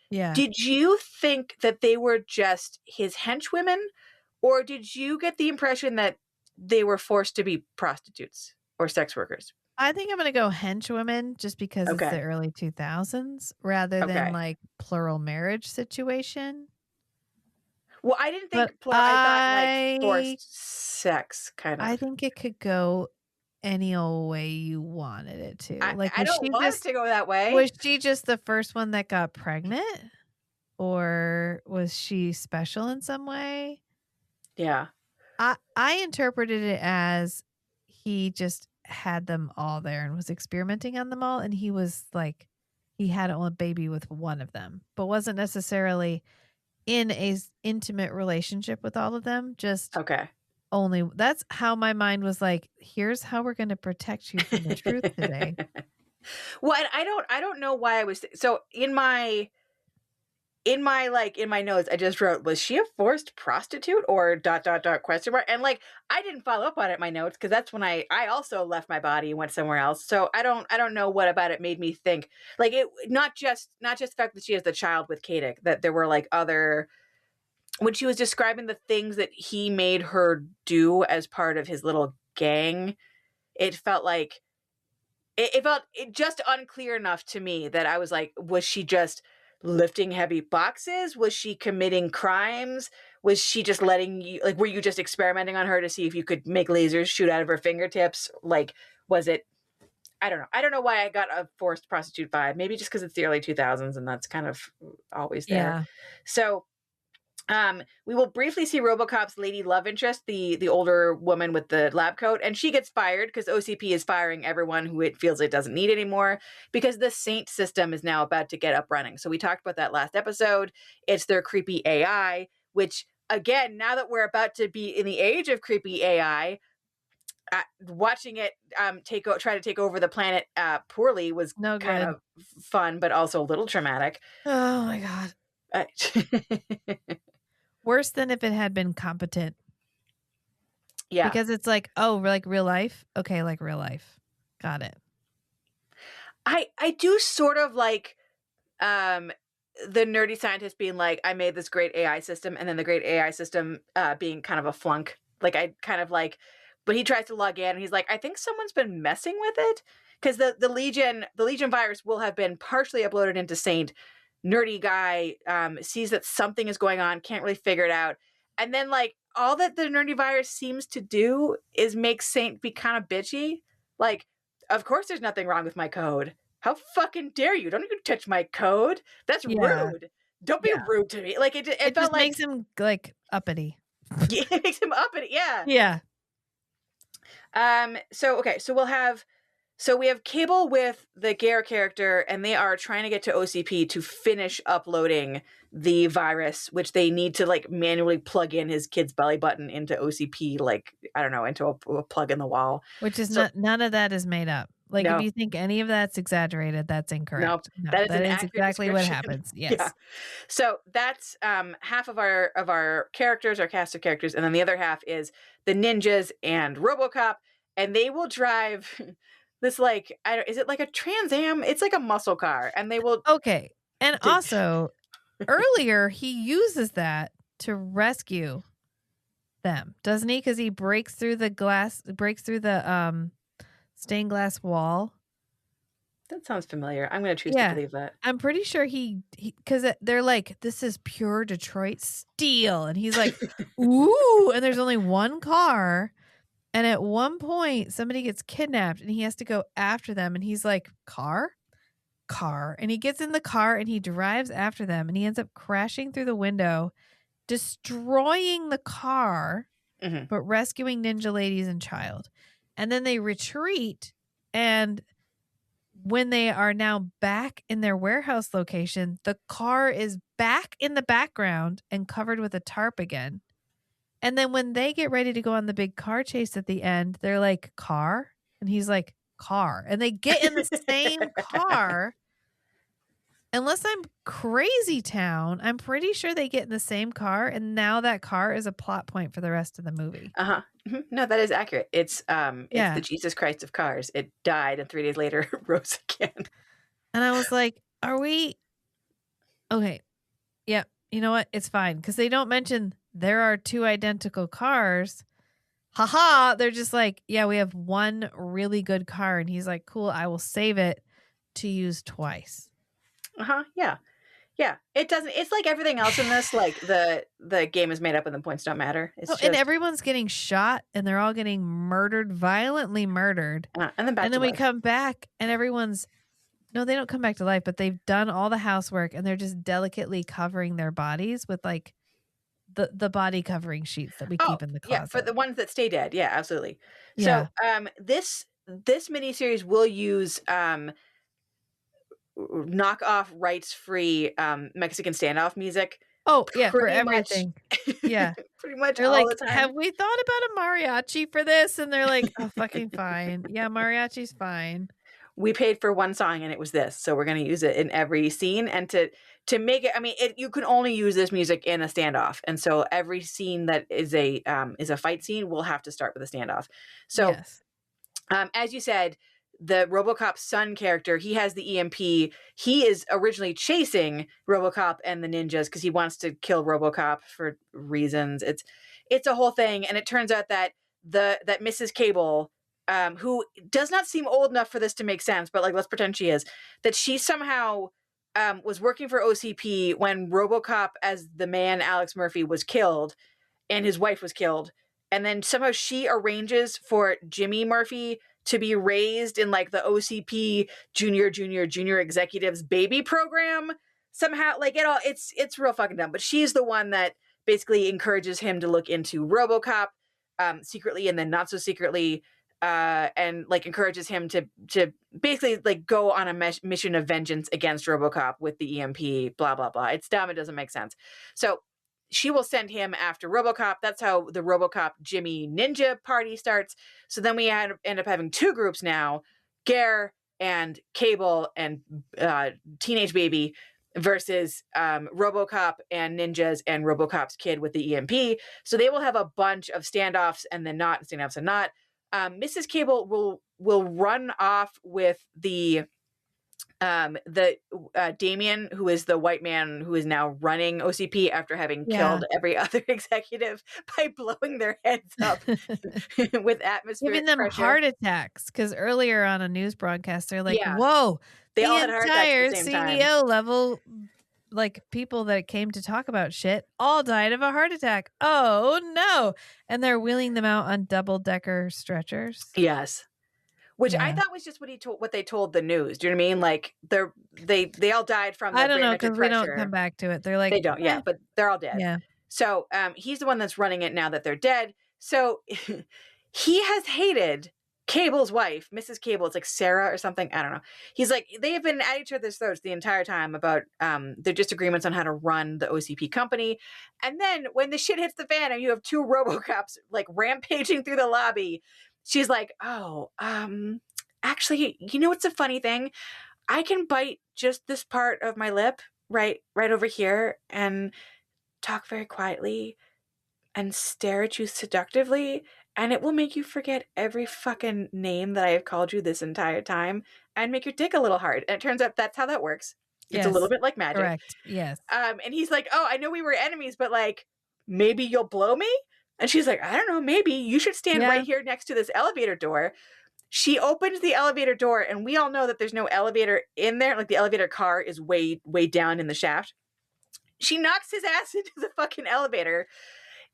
B: Yeah. Did you think that they were just his henchwomen, or did you get the impression that they were forced to be prostitutes or sex workers?
A: I think I'm going to go henchwomen, just because it's the early 2000s, rather than like plural marriage situation.
B: Well, I didn't think plural. I thought like forced sex, kind of.
A: I think it could go any old way you wanted it to.
B: Like, I don't want it to go that way.
A: Was she just the first one that got pregnant, or was she special in some way?
B: Yeah.
A: I interpreted it as he just had them all there and was experimenting on them all, and he was like, he had a baby with one of them, but wasn't necessarily in a intimate relationship with all of them. Just that's how my mind was like, here's how we're going to protect you from the truth today.
B: Well, and I don't know why I was so in my notes I just wrote, was she a forced prostitute or ... question mark, and like I didn't follow up on it in my notes because that's when I also left my body and went somewhere else. So I don't know what about it made me think like it, not just the fact that she has the child with Kadik, that there were like other, when she was describing the things that he made her do as part of his little gang, it felt like it felt just unclear enough to me that I was like, was she just lifting heavy boxes? Was she committing crimes? Was she just letting you, like, were you just experimenting on her to see if you could make lasers shoot out of her fingertips? Like, was it, I don't know. I don't know why I got a forced prostitute vibe. Maybe just because it's the early 2000s and that's kind of always there.
A: Yeah.
B: So we will briefly see Robocop's lady love interest, the older woman with the lab coat, and she gets fired because OCP is firing everyone who it feels it doesn't need anymore because the Saint system is now about to get up running. So we talked about that last episode. It's their creepy AI, which again, now that we're about to be in the age of creepy AI, watching it try to take over the planet poorly was kind of fun, but also a little traumatic.
A: Oh my God. Worse than if it had been competent.
B: Yeah.
A: Because it's like, oh, like real life? Okay, like real life. Got it.
B: I do sort of like the nerdy scientist being like, I made this great AI system, and then the great AI system being kind of a flunk. Like I kind of like, but he tries to log in and he's like, I think someone's been messing with it. Because the Legion virus will have been partially uploaded into Saint. Nerdy guy sees that something is going on, can't really figure it out. And then like all that the nerdy virus seems to do is make Saint be kind of bitchy. Like, of course there's nothing wrong with my code. How fucking dare you? Don't even touch my code. That's rude. Don't be rude to me. Like it felt
A: just
B: like
A: makes him like uppity.
B: Yeah, it makes him uppity. Yeah.
A: Yeah.
B: So we have Cable with the Ger character, and they are trying to get to OCP to finish uploading the virus, which they need to like manually plug in his kid's belly button into OCP, like, I don't know, into a plug in the wall.
A: Which is none of that is made up. Like if you think any of that's exaggerated, that's incorrect.
B: No,
A: that is exactly what happens. Yes.
B: Yeah. So that's half of our characters, our cast of characters, and then the other half is the ninjas and Robocop, and they will drive this like, is it like a Trans Am? It's like a muscle car, and they will.
A: Okay, and also earlier he uses that to rescue them, doesn't he? Because he breaks through the stained glass wall.
B: That sounds familiar. I'm going to choose to believe that.
A: I'm pretty sure because they're like, this is pure Detroit steel, and he's like, ooh, and there's only one car. And at one point, somebody gets kidnapped and he has to go after them. And he's like, car. And he gets in the car and he drives after them. And he ends up crashing through the window, destroying the car, but rescuing ninja ladies and child. And then they retreat. And when they are now back in their warehouse location, the car is back in the background and covered with a tarp again. And then when they get ready to go on the big car chase at the end, they're like, car? And he's like, car. And they get in the same car. Unless I'm crazy town, I'm pretty sure they get in the same car. And now that car is a plot point for the rest of the movie.
B: No, that is accurate. It's the Jesus Christ of cars. It died and 3 days later rose again.
A: And I was like, are we okay? Yeah, you know what? It's fine. Because they don't mention there are two identical cars. Haha. They're just like, yeah, we have one really good car. And he's like, cool, I will save it to use twice.
B: Yeah. Yeah. It's like everything else in this, like the game is made up and the points don't matter.
A: And everyone's getting shot and they're all getting murdered, violently murdered.
B: And then
A: we come back and everyone's, no, they don't come back to life, but they've done all the housework and they're just delicately covering their bodies with like the body covering sheets that we keep in the closet.
B: Yeah, for the ones that stay dead. Yeah, absolutely. Yeah. So this miniseries will use knock-off rights-free Mexican standoff music
A: Oh, yeah, for
B: pretty much
A: everything. Yeah.
B: pretty much
A: They're
B: all
A: like,
B: the time.
A: "Have we thought about a mariachi for this?" And they're like, "Oh, fucking fine. Yeah, mariachi's fine."
B: We paid for one song and it was this, so we're going to use it in every scene. And to make it, I mean, you can only use this music in a standoff, and so every scene that is a fight scene will have to start with a standoff. So
A: Yes.
B: as you said, the Robocop son character, he has the EMP. He is originally chasing Robocop and the ninjas because he wants to kill Robocop for reasons. It's a whole thing, and it turns out that that Mrs. Cable, who does not seem old enough for this to make sense, but like let's pretend she is, that she somehow was working for OCP when Robocop, as the man Alex Murphy, was killed, and his wife was killed. And then somehow she arranges for Jimmy Murphy to be raised in like the OCP junior executives baby program. Somehow, like it's real fucking dumb. But she's the one that basically encourages him to look into Robocop secretly and then not so secretly, and like encourages him to basically like go on a mission of vengeance against Robocop with the EMP. Blah blah blah. It's dumb. It doesn't make sense. So she will send him after Robocop. That's how the Robocop Jimmy Ninja party starts. So then we end up having two groups now, Ger and Cable and Teenage Baby versus Robocop and ninjas and Robocop's kid with the EMP. So they will have a bunch of standoffs and then not, standoffs and not. Mrs. Cable will run off with the Damien, who is the white man who is now running OCP after having killed every other executive by blowing their heads up with atmospheric
A: Giving them
B: pressure.
A: heart attacks, because earlier on a news broadcast, they're like,
B: Yeah.
A: whoa,
B: They
A: the
B: all had heart attacks
A: entire
B: at the same time.
A: CDO level, like people that came to talk about shit, all died of a heart attack. Oh, no. And they're wheeling them out on double-decker stretchers.
B: Yes. Which I
A: Yeah.
B: thought was just what they told the news. Do you know what I mean? Like they all died from the
A: I don't know,
B: barometric
A: because we don't
B: pressure.
A: come back to it. They're like,
B: They don't, yeah, but they're all dead.
A: Yeah.
B: So he's the one that's running it now that they're dead. So he has hated Cable's wife, Mrs. Cable. It's like Sarah or something. I don't know. He's like, they have been at each other's throats the entire time about their disagreements on how to run the OCP company. And then when the shit hits the fan and you have two Robocops like rampaging through the lobby, she's like, oh, actually, you know what's a funny thing? I can bite just this part of my lip right over here and talk very quietly and stare at you seductively, and it will make you forget every fucking name that I have called you this entire time and make your dick a little hard. And it turns out that's how that works. It's a little bit like magic.
A: Correct. Yes.
B: And he's like, oh, I know we were enemies, but like, maybe you'll blow me? And she's like, I don't know, maybe. You should stand right here next to this elevator door. She opens the elevator door, and we all know that there's no elevator in there. Like, the elevator car is way, way down in the shaft. She knocks his ass into the fucking elevator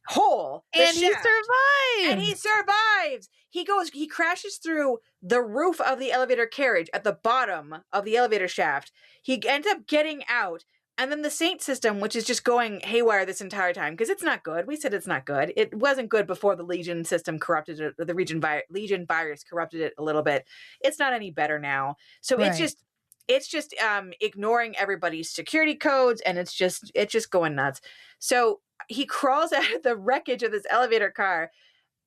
B: hole.
A: And he survives.
B: And he survives. He crashes through the roof of the elevator carriage at the bottom of the elevator shaft. He ends up getting out. And then the Saint system, which is just going haywire this entire time, because it's not good. We said it's not good. It wasn't good before the Legion system corrupted it. The Legion virus corrupted it a little bit. It's not any better now. So it's just ignoring everybody's security codes, and it's just going nuts. So he crawls out of the wreckage of this elevator car,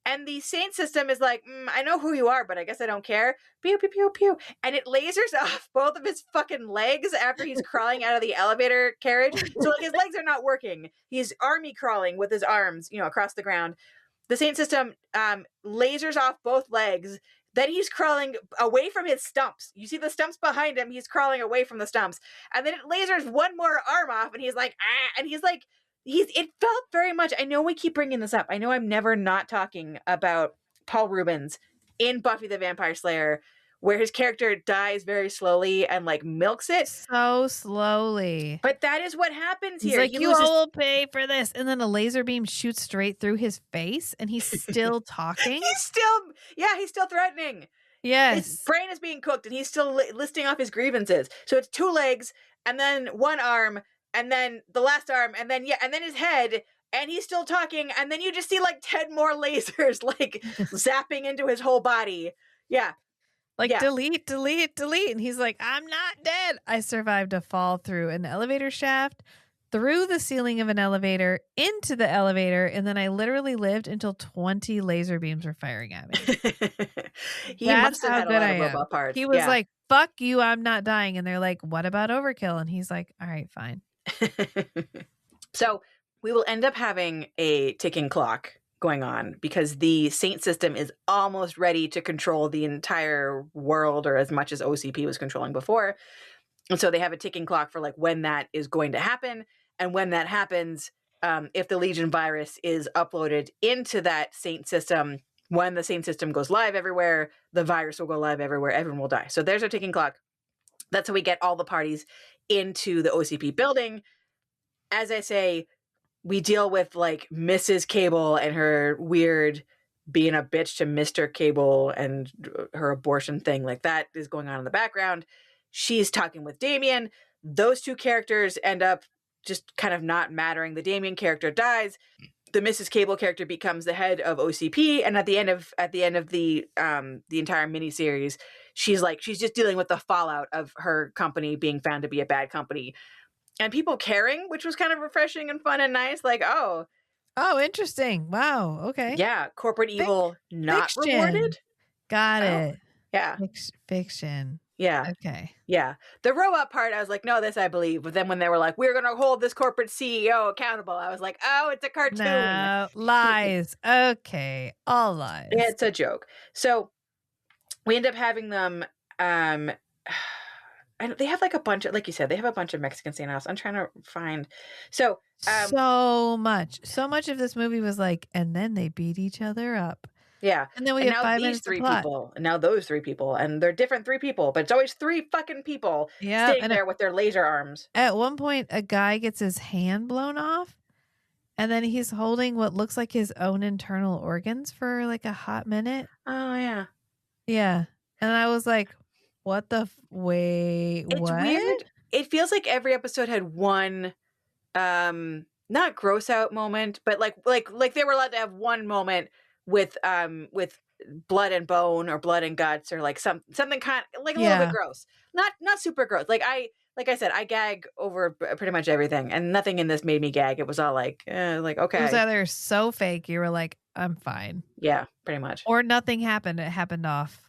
B: and the Saint system is like, I know who you are, but I guess I don't care. Pew, pew, pew, pew. And it lasers off both of his fucking legs after he's crawling out of the elevator carriage. So like, his legs are not working. He's army crawling with his arms, across the ground. The Saint system lasers off both legs. Then he's crawling away from his stumps. You see the stumps behind him. He's crawling away from the stumps. And then it lasers one more arm off, and he's like, ah, and he's like, it felt very much, I know we keep bringing this up. I know I'm never not talking about Paul Reubens in Buffy the Vampire Slayer, where his character dies very slowly and like milks it.
A: So slowly.
B: But that is what happens
A: He's
B: here.
A: like, you all will pay for this. And then a laser beam shoots straight through his face, and he's still talking.
B: He's still threatening.
A: Yes.
B: His brain is being cooked, and he's still listing off his grievances. So it's two legs, and then one arm, and then the last arm, and then his head, and he's still talking, and then you just see like 10 more lasers like zapping into his whole body. Yeah.
A: Like, delete. And he's like, I'm not dead. I survived a fall through an elevator shaft, through the ceiling of an elevator, into the elevator, and then I literally lived until 20 laser beams were firing at me.
B: He
A: That's
B: must have
A: how
B: had a
A: good
B: lot
A: I
B: of
A: am.
B: robot parts.
A: He was
B: Yeah.
A: like, "Fuck you, I'm not dying." And they're like, "What about overkill?" And he's like, "All right, fine."
B: So we will end up having a ticking clock going on because the Saint system is almost ready to control the entire world, or as much as OCP was controlling before. And so they have a ticking clock for like when that is going to happen. And when that happens, if the Legion virus is uploaded into that Saint system, when the Saint system goes live everywhere, the virus will go live everywhere. Everyone will die. So there's our ticking clock. That's how we get all the parties into the OCP building. As I say, we deal with like Mrs. Cable and her weird being a bitch to Mr. Cable and her abortion thing. Like that is going on in the background. She's talking with Damien. Those two characters end up just kind of not mattering. The Damien character dies. The Mrs. Cable character becomes the head of OCP, and at the end of the entire miniseries, she's just dealing with the fallout of her company being found to be a bad company, and people caring, which was kind of refreshing and fun and nice. Like, oh,
A: interesting. Wow. Okay.
B: yeah, corporate evil not
A: fiction.
B: rewarded.
A: Got
B: Oh,
A: it.
B: yeah,
A: Fiction.
B: yeah,
A: Okay.
B: yeah. The robot part, I was like, no, this I believe. But then when they were like, we're going to hold this corporate CEO accountable, I was like, oh, it's a cartoon.
A: No, lies. Okay. All lies.
B: It's a joke. So we end up having them. And they have like a bunch of, like you said, they have a bunch of Mexican standoffs. I'm trying to find. So
A: so much of this movie was like, and then they beat each other up.
B: yeah.
A: And then we
B: and
A: have
B: now
A: 5
B: these
A: minutes
B: three
A: of plot.
B: people, and now those three people, and they're different three people, but it's always three fucking people sitting there with their laser arms.
A: At one point, a guy gets his hand blown off, and then he's holding what looks like his own internal organs for like a hot minute.
B: Oh yeah.
A: Yeah. And I was like, what the wait,
B: It's
A: what?
B: weird. It feels like every episode had one not gross out moment, but like they were allowed to have one moment with blood and bone or blood and guts or like something kind of like a little bit gross. Not super gross. Like I said, I gag over pretty much everything, and nothing in this made me gag. It was all like okay.
A: It was either so fake you were like, I'm fine.
B: Yeah, pretty much.
A: Or nothing happened. It happened off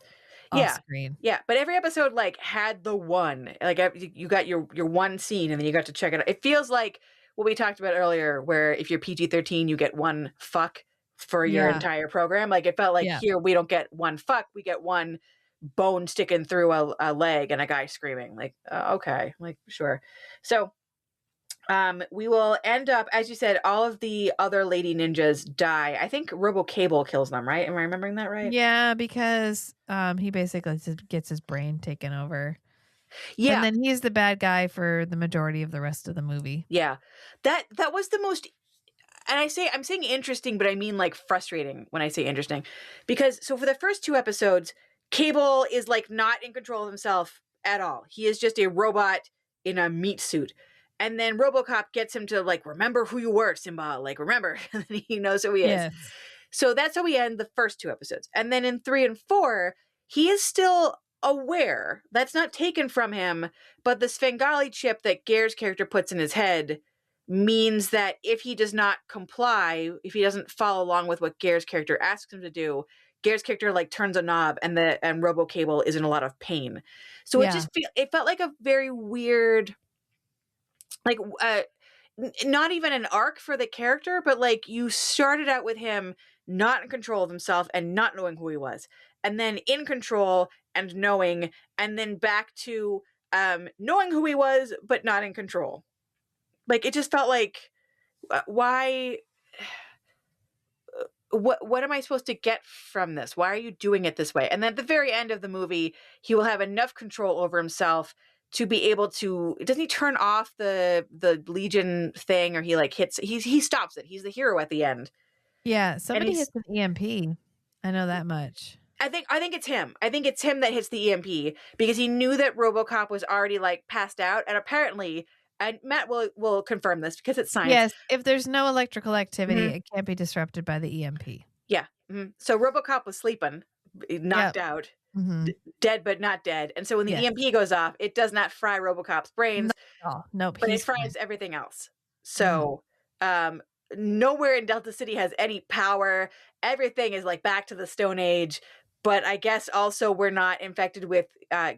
A: screen.
B: Yeah, but every episode like had the one. Like you got your one scene and then you got to check it out. It feels like what we talked about earlier, where if you're PG-13, you get one fuck for your entire program. Like it felt like here we don't get one fuck, we get one bone sticking through a leg and a guy screaming. Like okay, like sure. So we will end up, as you said, all of the other lady ninjas die. I think Robocable kills them, right? Am I remembering that right?
A: Yeah, because he basically gets his brain taken over.
B: Yeah.
A: And then he's the bad guy for the majority of the rest of the movie.
B: Yeah. That was the most, and I'm saying interesting, but I mean like frustrating when I say interesting. Because so for the first two episodes, Cable is like not in control of himself at all. He is just a robot in a meat suit. And then Robocop gets him to like, remember who you were, Simba, like remember. And then he knows who he is.
A: Yes.
B: So that's how we end the first two episodes. And then in 3 and 4, he is still aware. That's not taken from him, but the Svengali chip that Ger's character puts in his head means that if he does not comply, if he doesn't follow along with what Ger's character asks him to do, Ger's character like turns a knob and Robocable is in a lot of pain. So it felt like a very weird, like not even an arc for the character, but like you started out with him not in control of himself and not knowing who he was, and then in control and knowing, and then back to knowing who he was but not in control. Like it just felt like why what am I supposed to get from this? Why are you doing it this way? And then at the very end of the movie, he will have enough control over himself to be able to, doesn't he turn off the Legion thing, or he like hits, he stops it. He's the hero at the end.
A: Yeah, somebody hits an EMP. I know that much.
B: I think it's him. I think it's him that hits the EMP because he knew that Robocop was already like passed out, and apparently, and Matt will confirm this because it's science.
A: Yes, if there's no electrical activity, it can't be disrupted by the EMP.
B: Yeah. Mm-hmm. So Robocop was sleeping, knocked out, dead but not dead, and so when the EMP goes off, it does not fry Robocop's brains.
A: Nope.
B: But it fries everything else. So, nowhere in Delta City has any power. Everything is like back to the Stone Age. But I guess also we're not infected with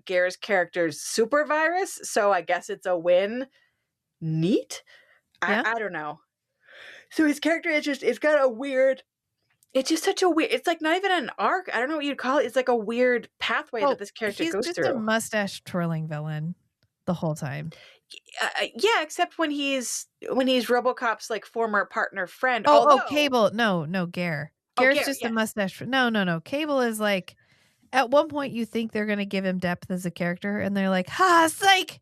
B: Ger's character's super virus. So I guess it's a win. Neat.
A: Yeah.
B: I don't know. So his character is just, it's got a weird, it's just such a weird, it's like not even an arc. I don't know what you'd call it. It's like a weird pathway that this character
A: he's
B: goes
A: just
B: through.
A: a mustache twirling villain the whole time.
B: Yeah, except when he's Robocop's like former partner friend.
A: Oh, Cable. No, Ger. Ger's
B: Ger,
A: just
B: yes.
A: a mustache. No. Cable is like, at one point you think they're going to give him depth as a character, and they're like, ha, psych!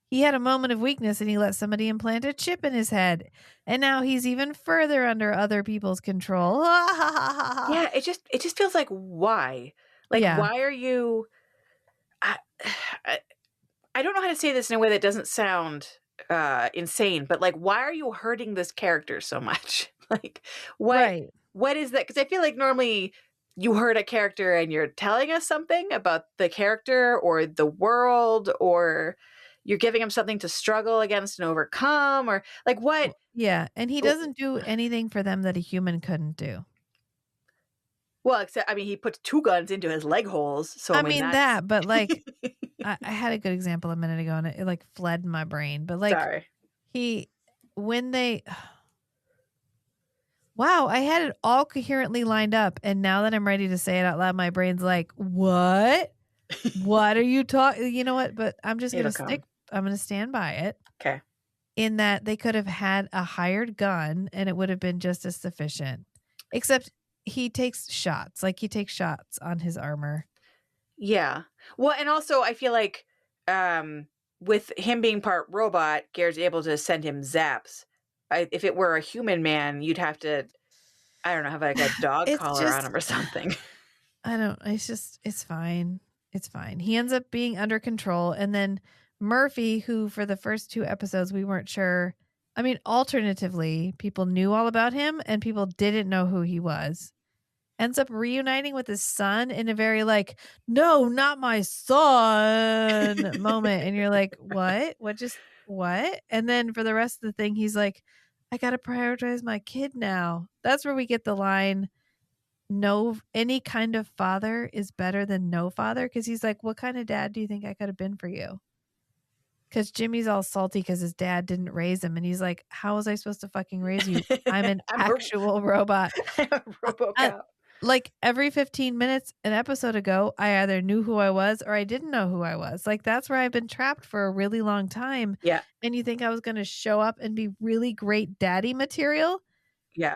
A: He had a moment of weakness and he let somebody implant a chip in his head. And now he's even further under other people's control.
B: Yeah, it just feels like, why? Like, why are you... I don't know how to say this in a way that doesn't sound insane, but like, why are you hurting this character so much? Like, what is that? Because I feel like normally you hurt a character and you're telling us something about the character or the world, or you're giving him something to struggle against and overcome, or like what?
A: Yeah, and he doesn't do anything for them that a human couldn't do.
B: Well, except, I mean, he puts 2 guns into his leg holes. So I mean
A: that, but like, I had a good example a minute ago and it like fled my brain. But like,
B: sorry.
A: Wow, I had it all coherently lined up, and now that I'm ready to say it out loud, my brain's like, what? What are you talking? You know what? But I'm just going to I'm going to stand by it.
B: Okay.
A: In that they could have had a hired gun and it would have been just as sufficient. Except he takes shots. Like, he takes shots on his armor.
B: Yeah. Well, and also I feel like with him being part robot, Ger's able to send him zaps. If it were a human man, you'd have to, I don't know, have like a dog collar on him or something.
A: It's fine. It's fine. He ends up being under control. And then Murphy, who for the first 2 episodes, we weren't sure. I mean, alternatively, people knew all about him and people didn't know who he was. Ends up reuniting with his son in a very like, no, not my son moment. And you're like, what? What? And then for the rest of the thing, he's like, I got to prioritize my kid now. That's where we get the line, no, any kind of father is better than no father. Because he's like, what kind of dad do you think I could have been for you? Because Jimmy's all salty because his dad didn't raise him. And he's like, how was I supposed to fucking raise you? I'm an actual robot.
B: I'm a Robocop.
A: Like every 15 minutes an episode ago, I either knew who I was or I didn't know who I was. Like, that's where I've been trapped for a really long time.
B: Yeah.
A: And you think I was going to show up and be really great daddy material?
B: Yeah.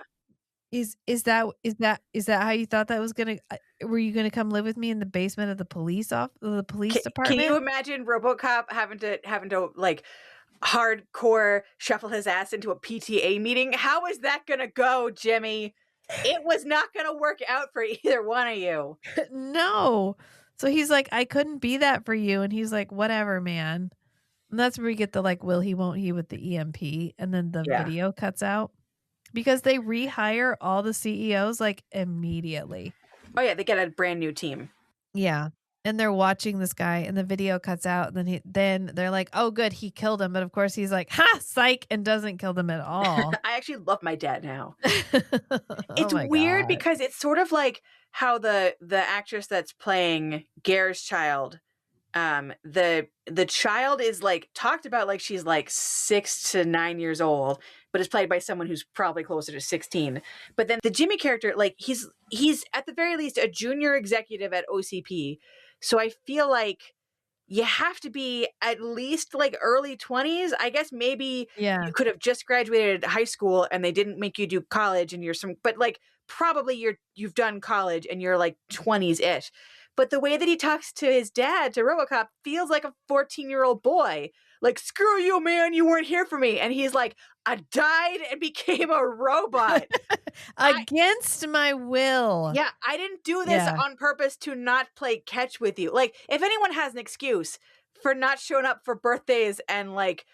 A: Is that how you thought that was going to, were you going to come live with me in the basement of the police department?
B: Can you imagine Robocop having to like hardcore shuffle his ass into a PTA meeting? How is that going to go, Jimmy? It was not going to work out for either one of you.
A: No. So he's like, I couldn't be that for you. And he's like, whatever, man. And that's where we get the like, will he, won't he with the EMP. And then the video cuts out because they rehire all the CEOs like immediately.
B: Oh yeah. They get a brand new team.
A: Yeah. And they're watching this guy and the video cuts out. And then they're like, oh, good. He killed him. But of course he's like, ha, psych, and doesn't kill them at all.
B: I actually love my dad now. It's weird because it's sort of like how the actress that's playing Ger's child, the child is like talked about like she's like 6 to 9 years old, but is played by someone who's probably closer to 16. But then the Jimmy character, like he's at the very least a junior executive at OCP. So I feel like you have to be at least like early 20s. I guess maybe you could have just graduated high school and they didn't make you do college and but like probably you've done college and you're like 20s-ish. But the way that he talks to his dad, to Robocop, feels like a 14-year-old boy. Like, screw you, man, you weren't here for me. And he's like, I died and became a robot.
A: Against my will.
B: Yeah, I didn't do this on purpose to not play catch with you. Like, if anyone has an excuse for not showing up for birthdays and like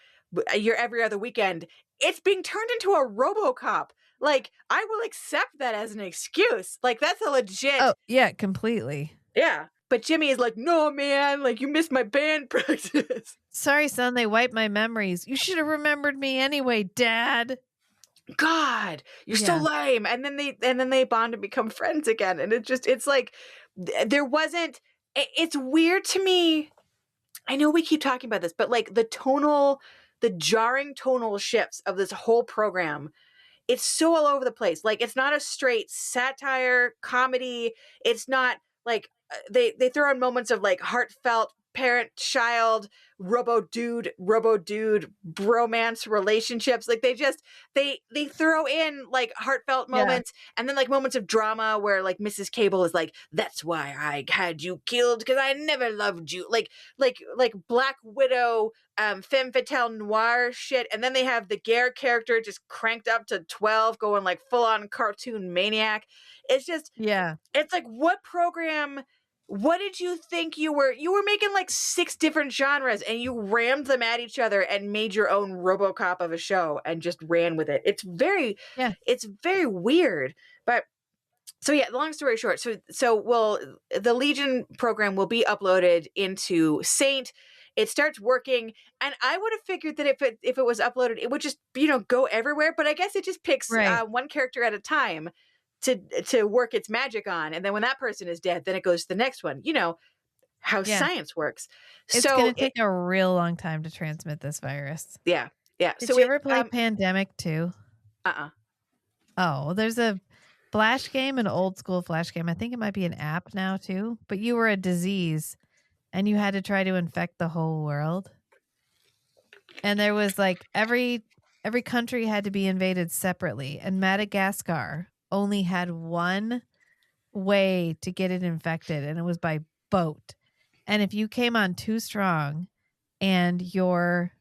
B: your every other weekend, it's being turned into a Robocop. Like, I will accept that as an excuse. Like, that's a legit...
A: Oh, yeah, completely.
B: Yeah. But Jimmy is like, no, man, like, you missed my band practice.
A: Sorry, son, they wiped my memories. You should have remembered me anyway, Dad.
B: God, you're so
A: Yeah.
B: lame. And then they bond and become friends again. And it's like, there wasn't, it's weird to me. I know we keep talking about this, but like the jarring tonal shifts of this whole program, it's so all over the place. Like, it's not a straight satire comedy. It's not like they throw in moments of like heartfelt parent child robo dude bromance relationships. Like, they throw in like heartfelt moments, and then like moments of drama where like Mrs. Cable is like, that's why I had you killed, because I never loved you. Like Black Widow femme fatale noir shit. And then they have the Ger character just cranked up to 12, going like full on cartoon maniac. It's just, it's like, what program, what did you think you were making like 6 different genres, and you rammed them at each other and made your own Robocop of a show and just ran with it. It's very weird. But so yeah, long story short, so the Legion program will be uploaded into Saint. It starts working, and I would have figured that if it was uploaded, it would just, go everywhere. But I guess it just picks one character at a time to work its magic on, and then when that person is dead, then it goes to the next one. You know how science works.
A: It's going to take a real long time to transmit this virus.
B: Yeah.
A: Did you ever play Pandemic 2?
B: Oh,
A: well, there's a Flash game, an old school Flash game. I think it might be an app now too. But you were a disease, and you had to try to infect the whole world. And there was like every country had to be invaded separately, and Madagascar only had one way to get it infected, and it was by boat. And if you came on too strong and your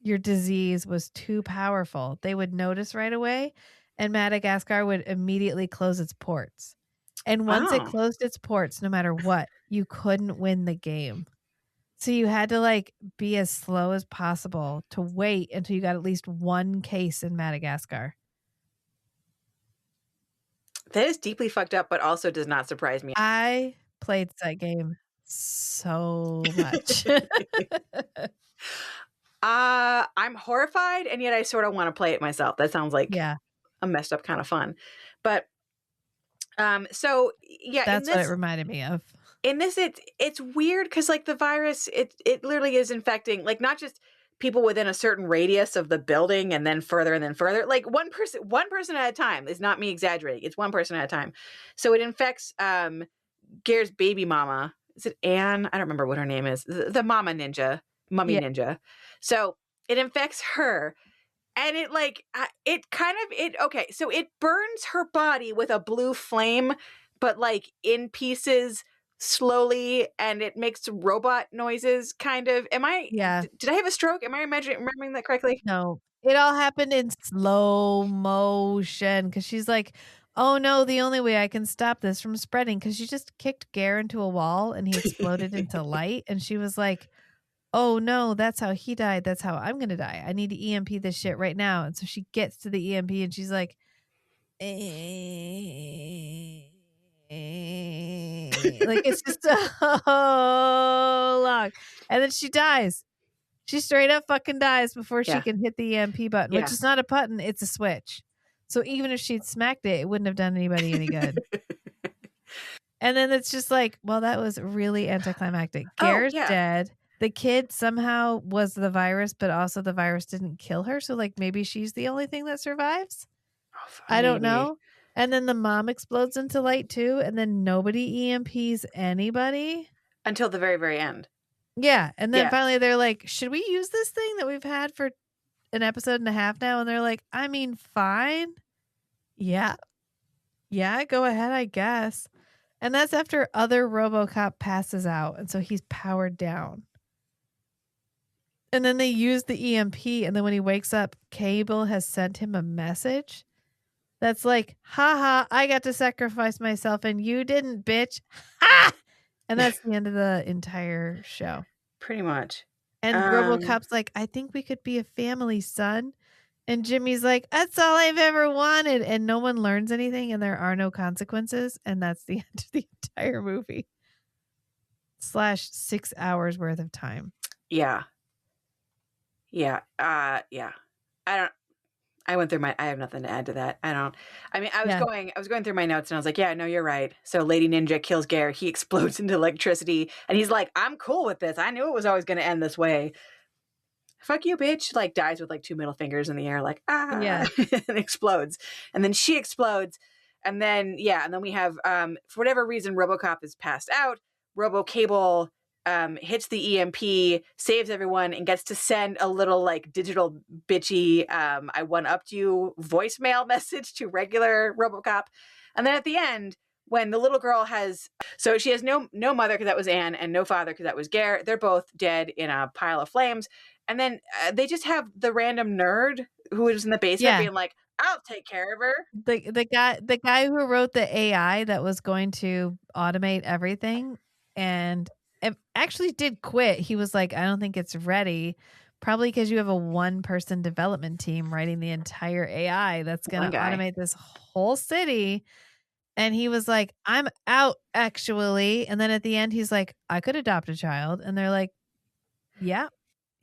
A: disease was too powerful, they would notice right away, and Madagascar would immediately close its ports. And once it closed its ports, no matter what, you couldn't win the game. So you had to like be as slow as possible to wait until you got at least one case in Madagascar.
B: That is deeply fucked up, but also does not surprise me.
A: I played that game so much.
B: I'm horrified, and yet I sort of want to play it myself. That sounds like a messed up kind of fun. But so yeah,
A: that's what it reminded me of.
B: In this, it's weird because like the virus, it literally is infecting like not just people within a certain radius of the building, and then further, like one person at a time. Is not me exaggerating. It's one person at a time. So it infects Ger's baby mama. Is it Anne? I don't remember what her name is. The mama ninja, mummy ninja. So it infects her, and it like so it burns her body with a blue flame, but like in pieces slowly, and it makes robot noises kind of. Did I have a stroke? Am I remembering that correctly?
A: No, it all happened in slow motion, because she's like, oh no, the only way I can stop this from spreading, because she just kicked Ger into a wall and he exploded into light, and she was like, oh no, that's how he died, that's how I'm gonna die, I need to EMP this shit right now. And so she gets to the EMP and she's like, like it's just so long, and then she dies. She straight up fucking dies before she can hit the EMP button, which is not a button, it's a switch. So even if she'd smacked it, it wouldn't have done anybody any good. And then it's just like, well, that was really anticlimactic. Ger's dead. The kid somehow was the virus, but also the virus didn't kill her. So like maybe she's the only thing that survives. I don't know. And then the mom explodes into light too, and then nobody EMPs anybody
B: until the very, very end.
A: Yeah, and then finally they're like, should we use this thing that we've had for an episode and a half now? And they're like, I mean, fine. Yeah, go ahead, I guess. And that's after other Robocop passes out, and so he's powered down. And then they use the EMP, and then when he wakes up, Cable has sent him a message that's like, haha, I got to sacrifice myself and you didn't, bitch. Ha! And that's the end of the entire show.
B: Pretty much.
A: And Robocop's like, I think we could be a family, son. And Jimmy's like, that's all I've ever wanted. And no one learns anything, and there are no consequences. And that's the end of the entire movie. /6 hours worth of time.
B: Yeah. Yeah. Yeah. I went through I have nothing to add to that. I was going through my notes and I was like, yeah, no, you're right. So Lady Ninja kills Ger. He explodes into electricity and he's like, I'm cool with this. I knew it was always going to end this way. Fuck you, bitch. Like dies with like 2 middle fingers in the air, like,
A: Yeah.
B: and explodes. And then she explodes. And then, and then we have, for whatever reason, Robocop is passed out. Robocable hits the EMP, saves everyone, and gets to send a little like digital bitchy I one-upped you voicemail message to regular Robocop. And then at the end, when the little girl she has no mother because that was Anne, and no father because that was Ger. They're both dead in a pile of flames. And then they just have the random nerd who is in the basement being like, I'll take care of her.
A: The guy who wrote the AI that was going to automate everything and it actually did quit. He was like, I don't think it's ready. Probably because you have a 1-person development team writing the entire AI that's going to automate this whole city. And he was like, I'm out actually. And then at the end, he's like, I could adopt a child. And they're like, yeah,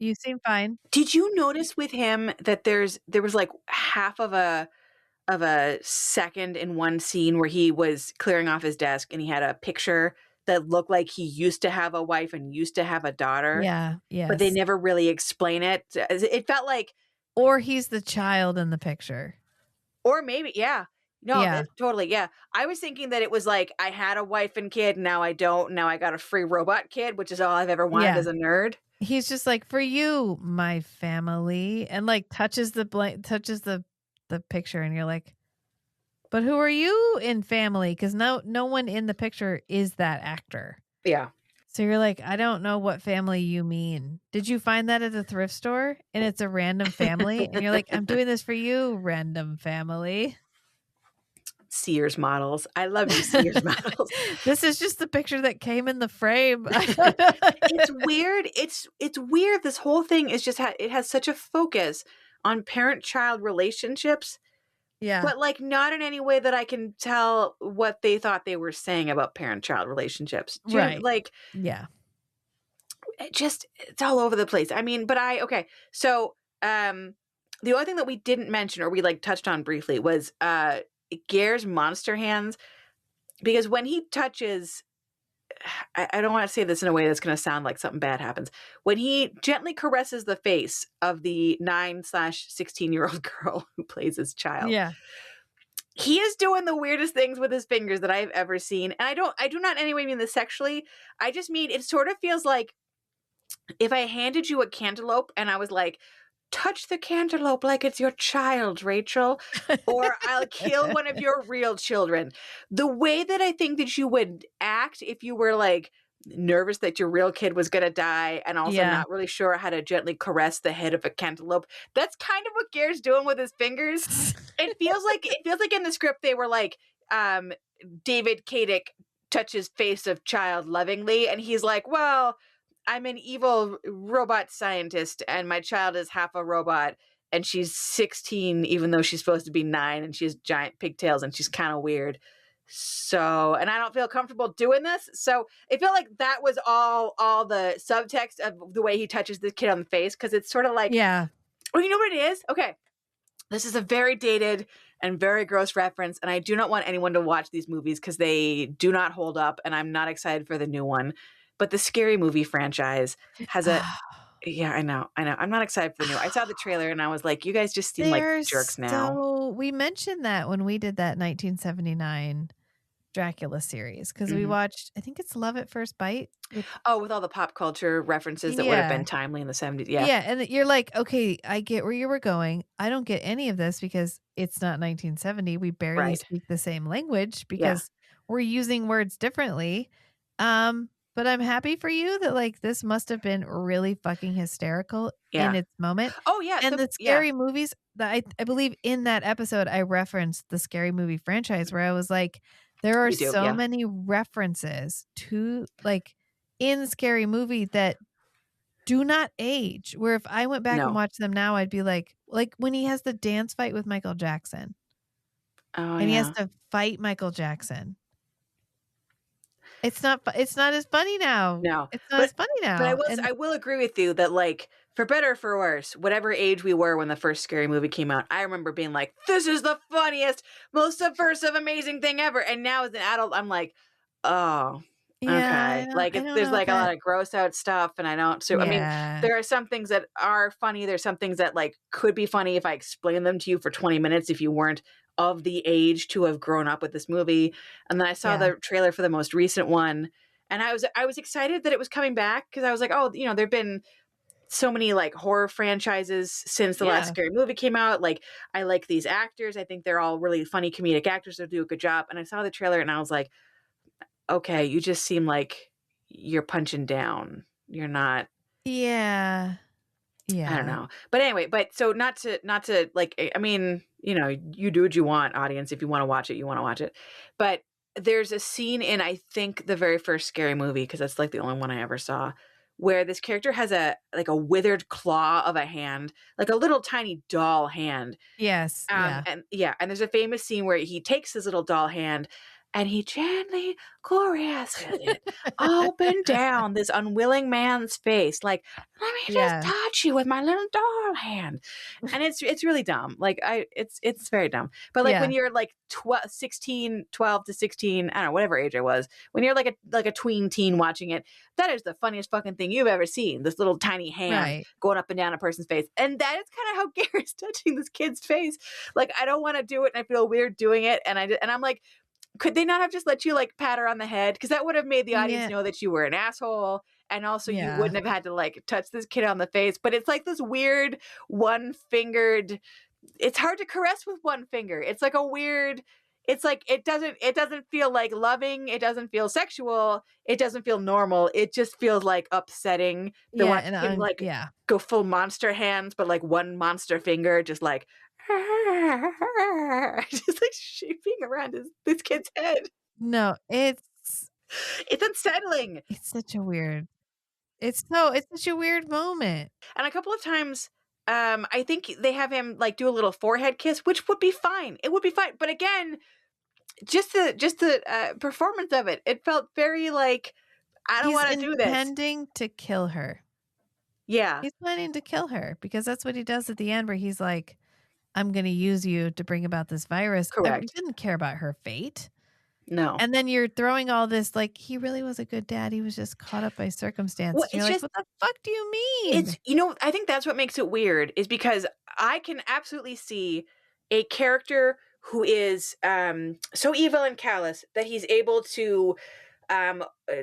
A: you seem fine.
B: Did you notice with him that there was like half of a second in one scene where he was clearing off his desk and he had a picture that looked like he used to have a wife and used to have a daughter.
A: Yeah, yes.
B: But they never really explain it. It felt like,
A: or he's the child in the picture.
B: Or maybe, yeah. No, totally, yeah. I was thinking that it was like, I had a wife and kid, now I don't. Now I got a free robot kid, which is all I've ever wanted as a nerd.
A: He's just like, for you, my family, and like touches the picture, and you're like, but who are you in family? Because no one in the picture is that actor.
B: Yeah.
A: So you're like, I don't know what family you mean. Did you find that at the thrift store? And it's a random family, and you're like, I'm doing this for you, random family.
B: Sears models. I love you, Sears models.
A: This is just the picture that came in the frame.
B: It's weird. It's weird. This whole thing is just it has such a focus on parent-child relationships.
A: Yeah.
B: But like not in any way that I can tell what they thought they were saying about parent-child relationships.
A: Right.
B: Like,
A: yeah.
B: It's all over the place. I mean, but okay. So the only thing that we didn't mention or we like touched on briefly was Ger's monster hands, because when he touches, I don't want to say this in a way that's going to sound like something bad happens. When he gently caresses the face of the 9/16-year-old girl who plays his child, he is doing the weirdest things with his fingers that I have ever seen. And I do not in any way mean this sexually. I just mean it sort of feels like if I handed you a cantaloupe and I was like, touch the cantaloupe like it's your child, Rachel, or I'll kill one of your real children. The way that I think that you would act if you were like nervous that your real kid was going to die and also not really sure how to gently caress the head of a cantaloupe. That's kind of what Ger's doing with his fingers. It feels like in the script they were like, David Kadick touches face of child lovingly, and he's like, well, I'm an evil robot scientist and my child is half a robot and she's 16 even though she's supposed to be 9 and she has giant pigtails and she's kind of weird. So, and I don't feel comfortable doing this. So it felt like that was all the subtext of the way he touches the kid on the face, because it's sort of like, oh, you know what it is? Okay. This is a very dated and very gross reference, and I do not want anyone to watch these movies because they do not hold up, and I'm not excited for the new one. But the Scary Movie franchise has a... Yeah, I know. I'm not excited for the new. I saw the trailer and I was like, you guys just seem like jerks now.
A: So we mentioned that when we did that 1979 Dracula series, because we watched, I think it's Love at First Bite.
B: With all the pop culture references that would have been timely in the 70s. Yeah.
A: Yeah. And you're like, okay, I get where you were going. I don't get any of this because it's not 1970. We barely speak the same language because we're using words differently. But I'm happy for you that like this must have been really fucking hysterical in its moment.
B: Oh yeah.
A: And the Scary Movies that I believe in that episode I referenced the Scary Movie franchise where I was like, there are so many references to like in Scary Movie that do not age. Where if I went back and watched them now, I'd be like when he has the dance fight with Michael Jackson.
B: Oh,
A: and he has to fight Michael Jackson. It's not as funny now.
B: No,
A: It's not
B: but
A: as funny
B: but
A: now.
B: I will agree with you that, like, for better or for worse, whatever age we were when the first Scary Movie came out, I remember being like, "This is the funniest, most subversive, amazing thing ever." And now as an adult, I'm like, "Oh,
A: Yeah,
B: okay." Like,
A: I don't
B: there's
A: know if
B: like a
A: that
B: lot of gross out stuff, and I don't. So I mean,
A: yeah.
B: there are some things that are funny. There's some things that like could be funny if I explained them to you for 20 minutes if you weren't of the age to have grown up with this movie. And then I saw
A: Yeah.
B: the trailer for the most recent one. And I was excited that it was coming back because I was like, oh, you know, there've been so many like horror franchises since the last
A: Yeah.
B: Scary Movie came out. Like, I like these actors. I think they're all really funny comedic actors that do a good job. And I saw the trailer and I was like, okay, you just seem like you're punching down. You're not.
A: Yeah.
B: I don't
A: Yeah.
B: know. But anyway, but so not to like, I mean, you know, you do what you want, audience. If you want to watch it, you want to watch it. But there's a scene in, I think, the very first Scary Movie, because that's like the only one I ever saw, where this character has a like a withered claw of a hand, like a little tiny doll hand.
A: Yes. Yeah.
B: And yeah, and there's a famous scene where he takes his little doll hand and he gently caresses it up and down this unwilling man's face, like, let me just
A: Yeah.
B: touch you with my little doll hand. And it's really dumb. Like, it's very dumb. But like
A: Yeah.
B: when you're like 12 to 16, I don't know, whatever age I was, when you're like a tween teen watching it, that is the funniest fucking thing you've ever seen. This little tiny hand
A: Right.
B: going up and down a person's face. And that is kind of how Garrett's touching this kid's face. Like, I don't want to do it and I feel weird doing it. And I'm like, could they not have just let you like pat her on the head? Because that would have made the audience
A: Yeah.
B: know that you were an asshole. And also you
A: Yeah.
B: wouldn't have had to like touch this kid on the face. But it's like this weird one-fingered, it's hard to caress with one finger. It's like a weird, it's like it doesn't feel like loving, it doesn't feel sexual, it doesn't feel normal. It just feels like upsetting. They
A: Yeah.
B: want
A: And
B: him like
A: yeah.
B: go full monster hands, but like one monster finger, just like just like shaping around this kid's head.
A: No,
B: It's unsettling.
A: it's such a weird it's such a weird moment.
B: And a couple of times, I think they have him like do a little forehead kiss, which would be fine. It would be fine. But again, just the performance of it, it felt very like, I don't
A: He's
B: want to do this.
A: intending to kill her.
B: Yeah.
A: He's planning to kill her because that's what he does at the end where he's like, I'm going to use you to bring about this virus.
B: Correct.
A: He didn't care about her fate.
B: No.
A: And then you're throwing all this, like, he really was a good dad. He was just caught up by circumstance.
B: Well,
A: You're
B: it's
A: like,
B: just,
A: what the fuck do you mean?
B: it's, you know, I think that's what makes it weird, is because I can absolutely see a character who is so evil and callous that he's able to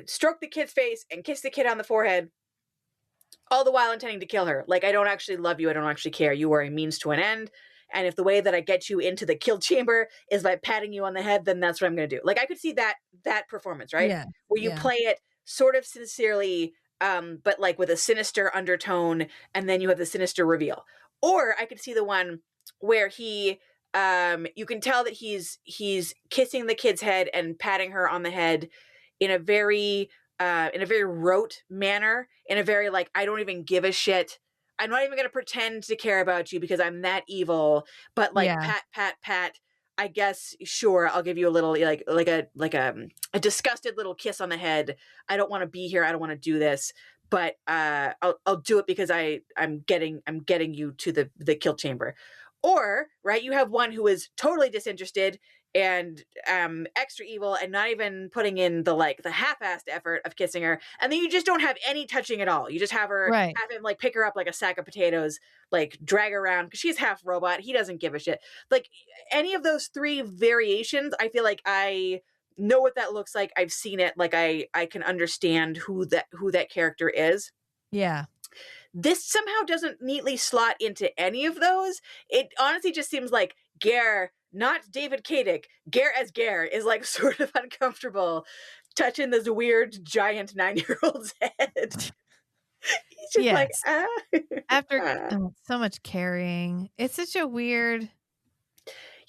B: stroke the kid's face and kiss the kid on the forehead, all the while intending to kill her. Like, I don't actually love you. I don't actually care. You are a means to an end. And if the way that I get you into the kill chamber is by patting you on the head, then that's what I'm going to do. Like, I could see that performance, right?
A: Yeah.
B: Where you
A: Yeah.
B: play it sort of sincerely, but like with a sinister undertone, and then you have the sinister reveal. Or I could see the one where he, you can tell that he's kissing the kid's head and patting her on the head in a very rote manner, in a very like, I don't even give a shit. I'm not even going to pretend to care about you because I'm that evil. But like,
A: Yeah.
B: pat. I guess, sure, I'll give you a little like a disgusted little kiss on the head. I don't want to be here. I don't want to do this. But I'll do it because I'm getting you to the kill chamber. Or, right, you have one who is totally disinterested and extra evil and not even putting in the half-assed effort of kissing her, and then you just don't have any touching at all. You just have her,
A: Right.
B: have him like pick her up like a sack of potatoes, like drag her around because she's half robot. He doesn't give a shit. Like, any of those three variations, I feel like I know what that looks like. I've seen it. Like, I can understand who that character is.
A: Yeah.
B: This somehow doesn't neatly slot into any of those. It honestly just seems like Ger, not David Kadick, Ger as Ger is like sort of uncomfortable touching this weird giant 9-year-old's head. He's just like,
A: After so much carrying, it's such a weird.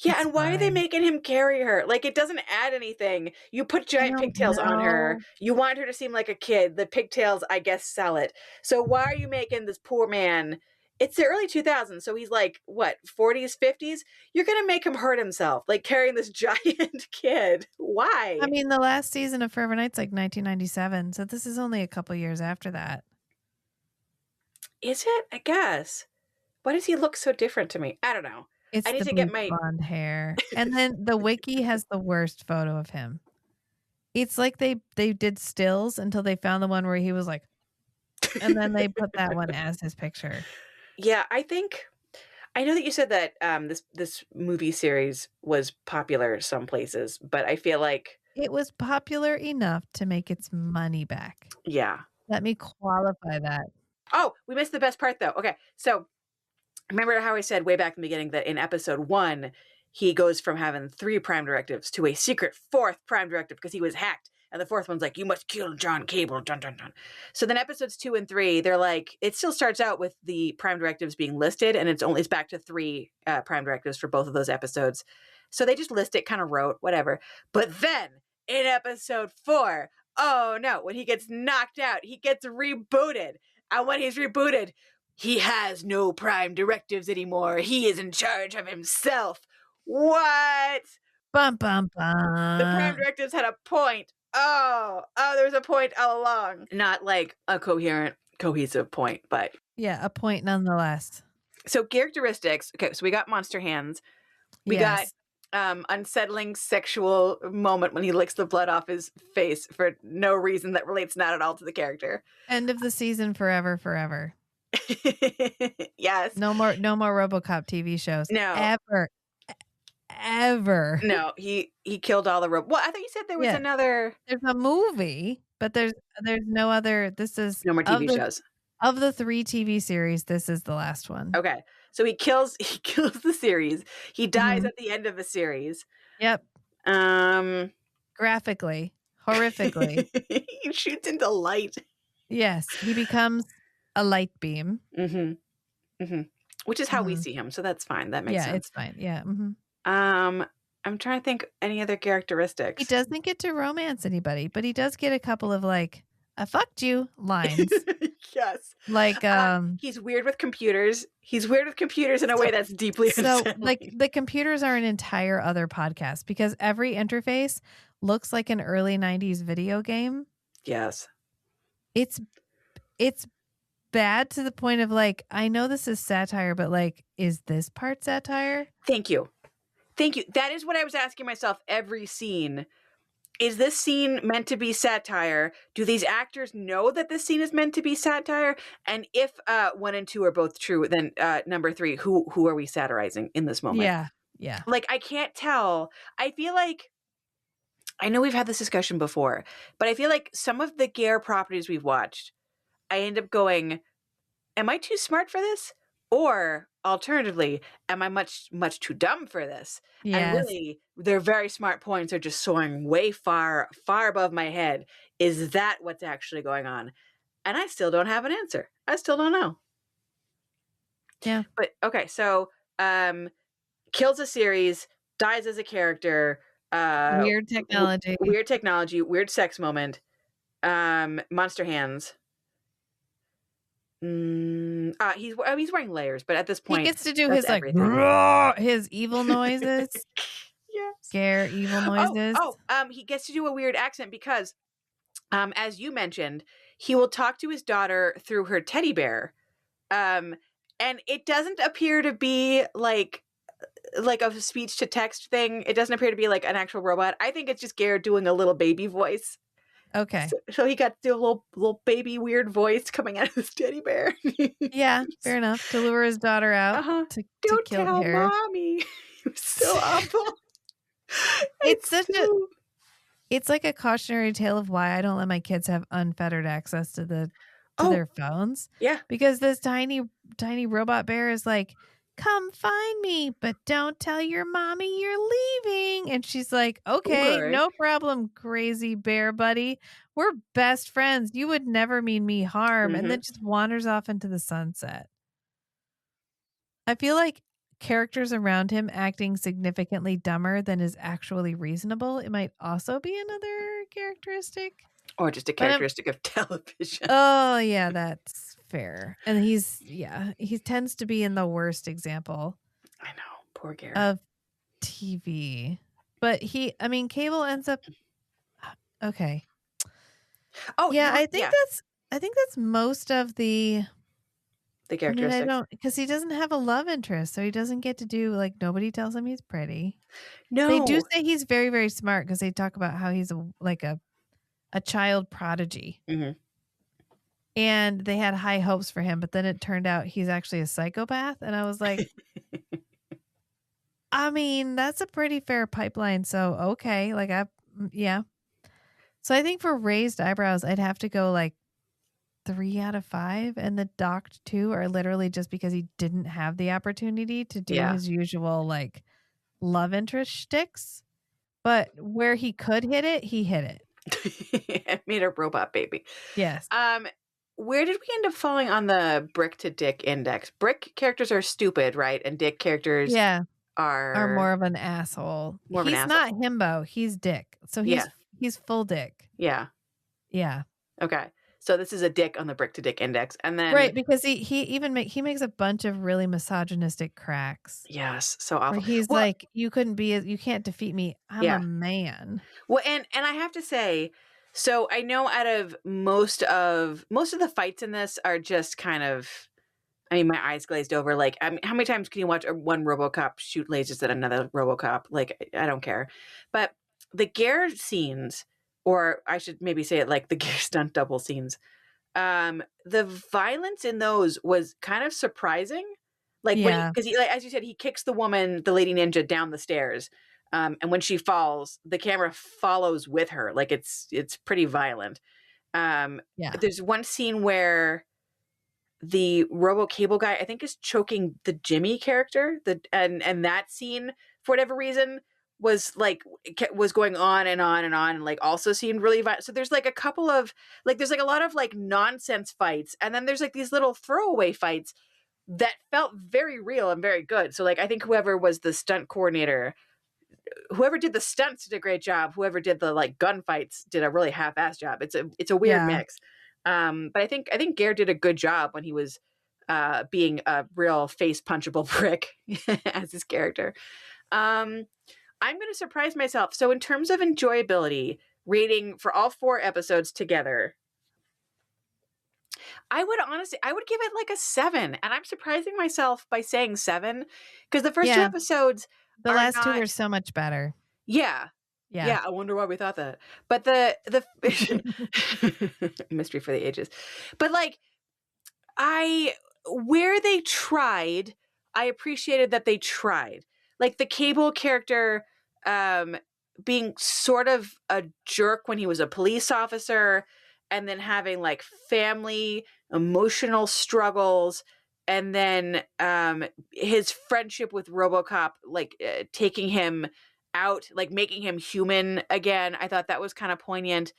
B: yeah,
A: It's
B: and why are they
A: fine.
B: making him carry her? Like, it doesn't add anything. You put giant
A: don't
B: pigtails on her.
A: know.
B: You want her to seem like a kid. The pigtails, I guess, sell it. So why are you making this poor man? It's the early 2000s, so he's like, what, 40s, 50s? You're going to make him hurt himself, like carrying this giant kid. Why?
A: I mean, the last season of Forever Knight's like 1997, so this is only a couple years after that.
B: Is it? I guess. Why does he look so different to me? I don't know.
A: It's
B: I need
A: the
B: to get
A: bleach
B: my
A: blonde hair. And then the wiki has the worst photo of him. It's like they did stills until they found the one where he was like, and then they put that one as his picture.
B: Yeah, I know that you said that this movie series was popular some places, but I feel like
A: It was popular enough to make its money back.
B: yeah.
A: Let me qualify that.
B: Oh, we missed the best part though. Okay, so remember how I said way back in the beginning that in episode 1 he goes from having 3 prime directives to a secret 4th prime directive because he was hacked. And the 4th one's like, you must kill John Cable, dun dun dun. So then episodes 2 and 3, they're like, it still starts out with the prime directives being listed, and it's back to 3 prime directives for both of those episodes. So they just list it, kind of wrote, whatever. But then in episode 4, oh no, when he gets knocked out, he gets rebooted. And when he's rebooted, he has no prime directives anymore. He is in charge of himself. What?
A: Bum, bum,
B: The prime
A: bum.
B: directives had a point. Oh, there was a point all along. Not like a coherent, cohesive point, but.
A: Yeah, a point nonetheless.
B: So characteristics. Okay, so we got monster hands. We got unsettling sexual moment when he licks the blood off his face for no reason that relates not at all to the character.
A: End of the season forever, forever.
B: Yes.
A: No more Robocop TV shows.
B: No.
A: Ever.
B: No, he killed all the Well, I thought you said there was another.
A: There's a movie, but there's no other. This is
B: No more TV shows.
A: Of the 3 TV series, this is the last one.
B: Okay. So he kills the series. He dies at the end of the series.
A: Yep. Graphically, horrifically.
B: He shoots into light.
A: Yes, he becomes a light beam.
B: Mm-hmm. Mm-hmm. Which is how we see him, so that's fine. That makes sense.
A: Yeah, it's fine. Yeah. Mm-hmm.
B: I'm trying to think any other characteristics.
A: He doesn't get to romance anybody, but he does get a couple of like, I fucked you lines.
B: Yes.
A: Like
B: he's weird with computers. He's weird with computers in a way that's deeply unsettling.
A: Like the computers are an entire other podcast because every interface looks like an early 90s video game.
B: Yes.
A: It's bad to the point of like, I know this is satire, but like, is this part satire?
B: Thank you. That is what I was asking myself every scene. Is this scene meant to be satire? Do these actors know that this scene is meant to be satire? And if 1 and 2 are both true, then number 3, who are we satirizing in this moment?
A: Yeah.
B: Like, I can't tell. I feel like, I know we've had this discussion before, but I feel like some of the Ger properties we've watched, I end up going, am I too smart for this? Or alternatively, am I much, much too dumb for this?
A: Yes.
B: And really, their very smart points are just soaring way far, far above my head. Is that what's actually going on? And I still don't have an answer. I still don't know.
A: Yeah.
B: But okay, so kills a series, dies as a character.
A: Weird technology.
B: Weird sex moment. Monster hands. He's wearing layers, but at this point
A: he gets to do his like his evil noises.
B: Yes.
A: Scare evil noises.
B: He gets to do a weird accent because, as you mentioned, he will talk to his daughter through her teddy bear, and it doesn't appear to be like a speech to text thing. It doesn't appear to be like an actual robot. I think it's just Ger doing a little baby voice.
A: Okay.
B: So he got to do a little baby weird voice coming out of his teddy bear.
A: Yeah, fair enough. To lure his daughter out to
B: Don't
A: kill
B: tell
A: her.
B: mommy. It was so awful.
A: It's like a cautionary tale of why I don't let my kids have unfettered access to their phones.
B: Yeah.
A: Because this tiny robot bear is like, come find me, but don't tell your mommy you're leaving. And she's like, okay, no problem, crazy bear buddy. We're best friends. You would never mean me harm.
B: Mm-hmm.
A: And then just wanders off into the sunset. I feel like characters around him acting significantly dumber than is actually reasonable. It might also be another characteristic.
B: Or just a characteristic of television.
A: Oh, yeah, that's fair. And he tends to be in the worst example
B: I know, poor Ger.
A: of TV. But Cable ends up okay.
B: Oh
A: Yeah, I think that's most of the
B: characteristics.
A: I don't, because he doesn't have a love interest, so he doesn't get to do, like, nobody tells him he's pretty.
B: No,
A: They do say he's very, very smart because they talk about how he's a child prodigy.
B: Mhm.
A: And they had high hopes for him, but then it turned out he's actually a psychopath. And I was like, that's a pretty fair pipeline. So, okay. Yeah. So I think for raised eyebrows, I'd have to go like 3 out of 5. And the docked 2 are literally just because he didn't have the opportunity to do his usual like love interest shticks. But where he could hit it, he hit it.
B: And made a robot baby.
A: Yes.
B: Where did we end up falling on the Brick to Dick index? Brick characters are stupid, right? And Dick characters are
A: more of an asshole.
B: He's
A: not himbo. He's Dick. So he's full Dick.
B: Yeah.
A: Yeah.
B: Okay. So this is a Dick on the Brick to Dick index, and then
A: right, because he makes a bunch of really misogynistic cracks.
B: Yes, so awful.
A: Where he's like, you can't defeat me. I'm a man.
B: Well, and I have to say, so I know out of most of the fights in this are just kind of, my eyes glazed over. Like, how many times can you watch one RoboCop shoot lasers at another RoboCop? Like, I don't care. But the Ger scenes, or I should maybe say it like the Ger stunt double scenes, the violence in those was kind of surprising. Like, because as you said, he kicks the lady ninja, down the stairs. And when she falls, the camera follows with her. Like, it's pretty violent. There's one scene where the Robo-Cable guy, I think, is choking the Jimmy character. And that scene, for whatever reason, was going on and on and on, and like also seemed really violent. So there's like a couple of there's like a lot of like nonsense fights, and then there's like these little throwaway fights that felt very real and very good. So like, I think whoever was the stunt coordinator, whoever did the stunts did a great job. Whoever did the like gunfights did a really half-assed job. It's a weird mix. But I think Ger did a good job when he was being a real face punchable prick as his character. I'm going to surprise myself. So in terms of enjoyability, rating for all 4 episodes together, I would give it like a 7. And I'm surprising myself by saying 7 because the first 2 episodes,
A: the last 2 are so much better.
B: Yeah. I wonder why we thought that. But the mystery for the ages. But like, where they tried, I appreciated that they tried. Like the Cable character being sort of a jerk when he was a police officer, and then having like family emotional struggles, and then his friendship with RoboCop, like taking him out, like making him human again. I thought that was kind of poignant.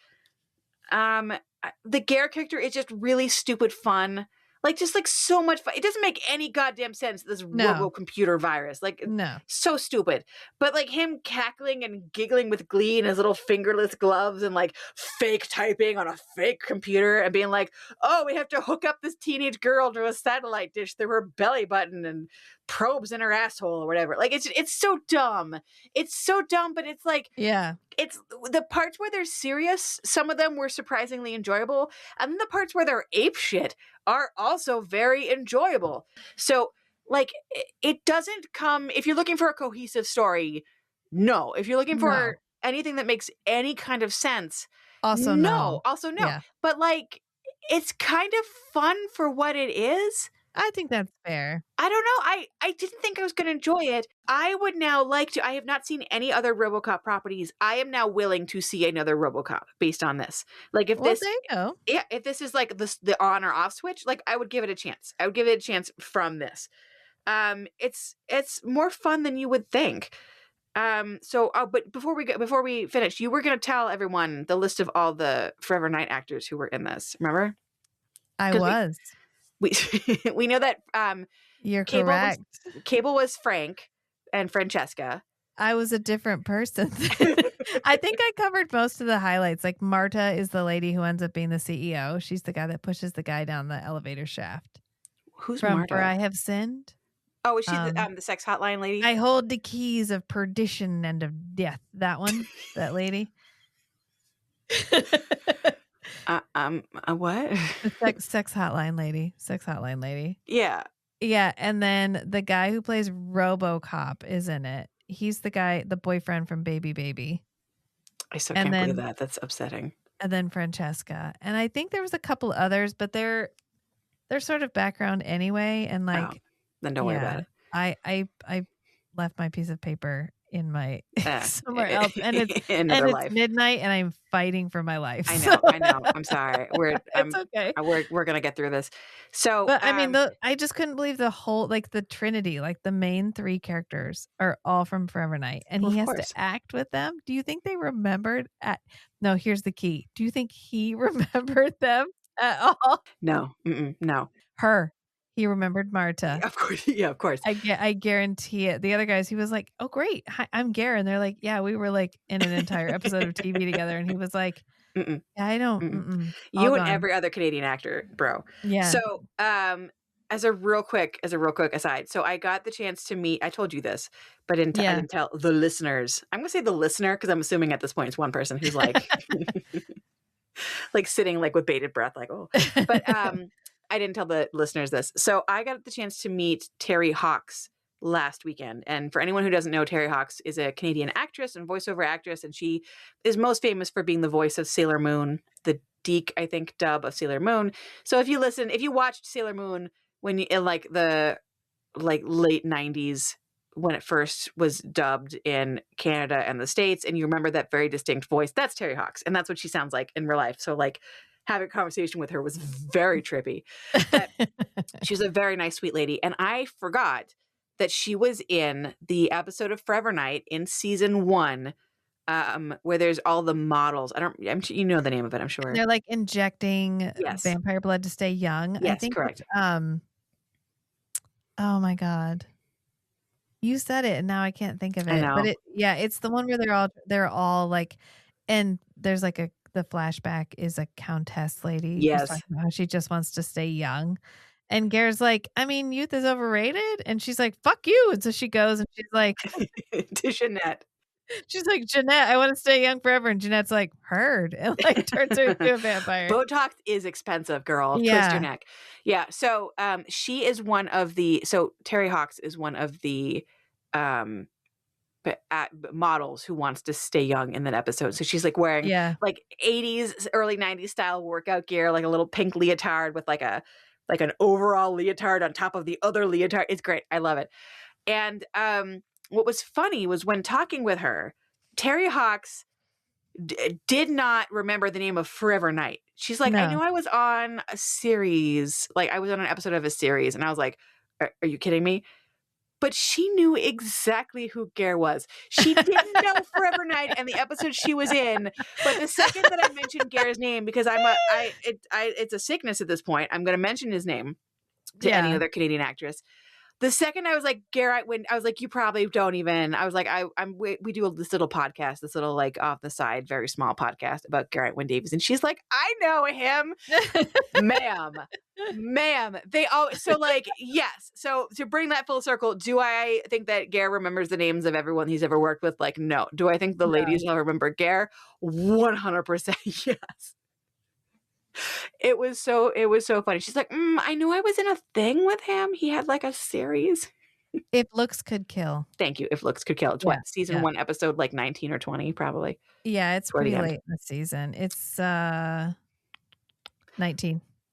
B: The Ger character is just really stupid fun. Like, just like so much fun. It doesn't make any goddamn sense, this robo-computer virus. Like, so stupid. But like him cackling and giggling with glee in his little fingerless gloves, and like fake typing on a fake computer, and being like, oh, we have to hook up this teenage girl to a satellite dish through her belly button and probes in her asshole or whatever. Like, it's so dumb. It's so dumb, but it's like, it's the parts where they're serious, some of them were surprisingly enjoyable, and then the parts where they're apeshit are also very enjoyable. So like, it doesn't come, if you're looking for a cohesive story, no. If you're looking for anything that makes any kind of sense, also no. But like, it's kind of fun for what it is.
A: I think that's fair.
B: I don't know. I didn't think I was going to enjoy it. I would now like to. I have not seen any other RoboCop properties. I am now willing to see another RoboCop based on this. Like, if this,
A: there you go.
B: Yeah, if this is like the on or off switch, like, I would give it a chance. I would give it a chance from this. It's more fun than you would think. But before we finish, you were going to tell everyone the list of all the Forever Knight actors who were in this. Remember?
A: I was.
B: We know that
A: you're correct.
B: Cable was Frank and Francesca.
A: I was a different person. I think I covered most of the highlights. Like Marta is the lady who ends up being the CEO. She's the guy that pushes the guy down the elevator shaft.
B: Who's
A: From
B: Marta?
A: For I Have Sinned.
B: Oh, is she the sex hotline lady?
A: I hold the keys of perdition and of death. That one, that lady.
B: What?
A: The sex hotline lady. Sex hotline lady.
B: Yeah.
A: Yeah, and then the guy who plays Robocop is in it. He's the guy, the boyfriend from Baby.
B: I still can't believe that. That's upsetting.
A: And then Francesca. And I think there was a couple others, but they're sort of background anyway. And like,
B: then don't worry about it.
A: I left my piece of paper in my somewhere else, and it's
B: life.
A: midnight, and I'm fighting for my life.
B: I know. I'm sorry.
A: It's okay.
B: We're gonna get through this. So,
A: but I mean, I just couldn't believe the whole, like, the Trinity, like the main three characters are all from Forever Night, and he has to act with them. Do you think they remembered? No, here's the key. Do you think he remembered them at all?
B: No, no.
A: He remembered Marta.
B: Of course. Yeah, of course.
A: I guarantee it. The other guys, he was like, "Oh, great. Hi, I'm Ger." And they're like, "Yeah, we were like in an entire episode of TV together." And he was like, "Yeah, I don't."
B: You and every other Canadian actor, bro.
A: Yeah.
B: So, as a real quick aside, so I got the chance to meet, I told you this, but I didn't tell the listeners. I'm going to say the listener, because I'm assuming at this point it's one person who's like, like sitting like with bated breath, like, oh, but, I didn't tell the listeners this. So I got the chance to meet Terry Hawks last weekend. And for anyone who doesn't know, Terry Hawks is a Canadian actress and voiceover actress. And she is most famous for being the voice of Sailor Moon, the Deke, I think, dub of Sailor Moon. So if you watched Sailor Moon when in like the late 90s, when it first was dubbed in Canada and the States, and you remember that very distinct voice, that's Terry Hawks. And that's what she sounds like in real life. So like, having a conversation with her was very trippy. But she's a very nice, sweet lady. And I forgot that she was in the episode of Forever Night in season 1, where there's all the models. You know the name of it, I'm sure.
A: They're like injecting vampire blood to stay young.
B: Yes,
A: I think
B: correct.
A: Oh my God. You said it and now I can't think of it.
B: I know.
A: But it's the one where they're all like, and there's like the flashback is a countess lady.
B: Yes.
A: How she just wants to stay young. And Ger's like, I mean, youth is overrated. And she's like, fuck you. And so she goes and she's like,
B: to Jeanette.
A: She's like, Jeanette, I want to stay young forever. And Jeanette's like, heard. And like turns her into a vampire.
B: Botox is expensive, girl.
A: Yeah.
B: Twist your neck. Yeah. So she is Terry Hawks is one of the models who wants to stay young in that episode. So she's like wearing like 80s, early 90s style workout gear, like a little pink leotard with like an overall leotard on top of the other leotard. It's great. I love it. And what was funny was when talking with her, Terry Hawks did not remember the name of Forever Night. She's like, I knew I was on a series, like I was on an episode of a series. And I was like, are you kidding me? But she knew exactly who Ger was. She didn't know Forever Night and the episode she was in. But the second that I mentioned Ger's name, because it's a sickness at this point, I'm going to mention his name to any other Canadian actress. The second I was like, Ger, I was like, you probably don't even. I was like, we do this little podcast, this little like off the side, very small podcast about Ger Wynne-Davies, and she's like, I know him, ma'am. They all so like yes. So to bring that full circle, do I think that Ger remembers the names of everyone he's ever worked with? Like, no. Do I think the ladies will remember Ger? 100% yes. It was so funny. She's like, I knew I was in a thing with him. He had like a series.
A: If Looks Could Kill.
B: Thank you. If Looks Could Kill. It's what, season 1, episode like 19 or 20, probably.
A: Yeah, it's pretty late in the season. It's 19.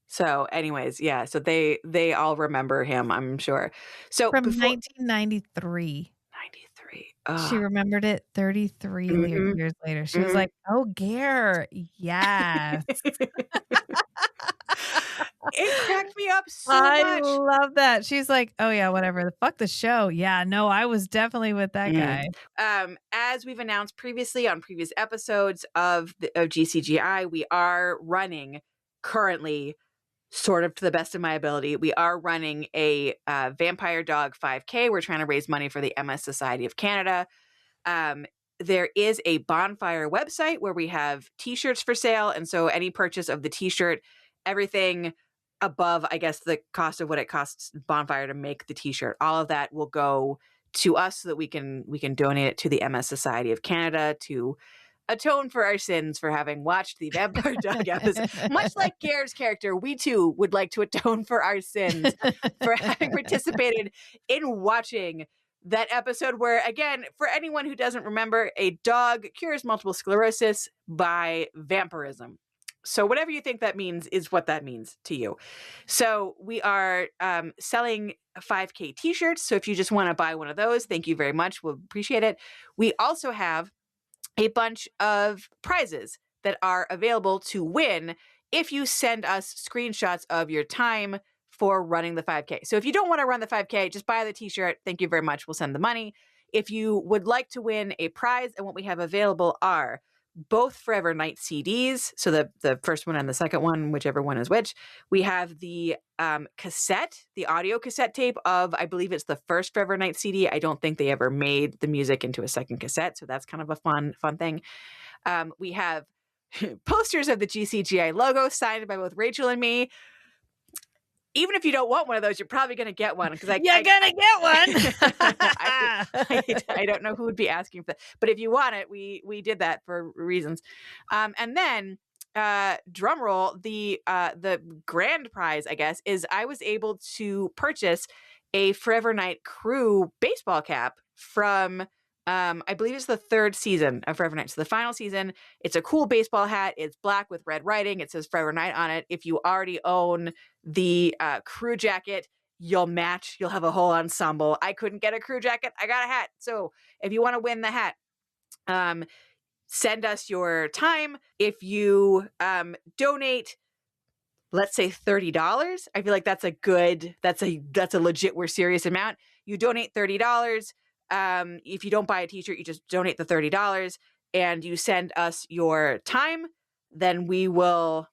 B: So anyways, yeah. So they all remember him, I'm sure. So
A: from 1993.
B: 93.
A: She remembered it 33 years later. She was like, oh, Ger. Yes.
B: It cracked me up so
A: much.
B: I
A: love that. She's like, oh yeah, whatever. Fuck the show. Yeah, no, I was definitely with that guy.
B: As we've announced previously on previous episodes of GCGI, we are running currently, sort of to the best of my ability, we are running a Vampire Dog 5K. We're trying to raise money for the MS Society of Canada. there is a Bonfire website where we have t-shirts for sale. And so any purchase of the t-shirt, everything above, I guess, the cost of what it costs Bonfire to make the t-shirt, all of that will go to us so that we can donate it to the MS Society of Canada to atone for our sins for having watched the Vampire Dog episode. Much like Ger's character, we too would like to atone for our sins for having participated in watching that episode where, again, for anyone who doesn't remember, a dog cures multiple sclerosis by vampirism. So whatever you think that means is what that means to you. So we are selling 5K t-shirts. So if you just want to buy one of those, thank you very much. We'll appreciate it. We also have a bunch of prizes that are available to win if you send us screenshots of your time for running the 5K. So if you don't want to run the 5K, just buy the t-shirt. Thank you very much. We'll send the money. If you would like to win a prize, and what we have available are both Forever Night CDs. So the first one and the second one, whichever one is which. We have the cassette, the audio cassette tape of, I believe it's the first Forever Night CD. I don't think they ever made the music into a second cassette. So that's kind of a fun thing. We have posters of the GCGI logo signed by both Rachel and me. Even if you don't want one of those, you're probably going to get one. Because
A: You're going to get one.
B: I don't know who would be asking for that. But if you want it, we did that for reasons. And then, drum roll, the grand prize, I guess, is I was able to purchase a Forever Night crew baseball cap from, I believe it's the third season of Forever Night. So the final season, it's a cool baseball hat. It's black with red writing. It says Forever Night on it. If you already own the crew jacket, you'll match. You'll have a whole ensemble. I couldn't get a crew jacket. I got a hat. So if you want to win the hat, send us your time. If you donate, let's say $30, I feel like that's a legit, we're serious amount. You donate $30. If you don't buy a t-shirt, you just donate the $30 and you send us your time, then we will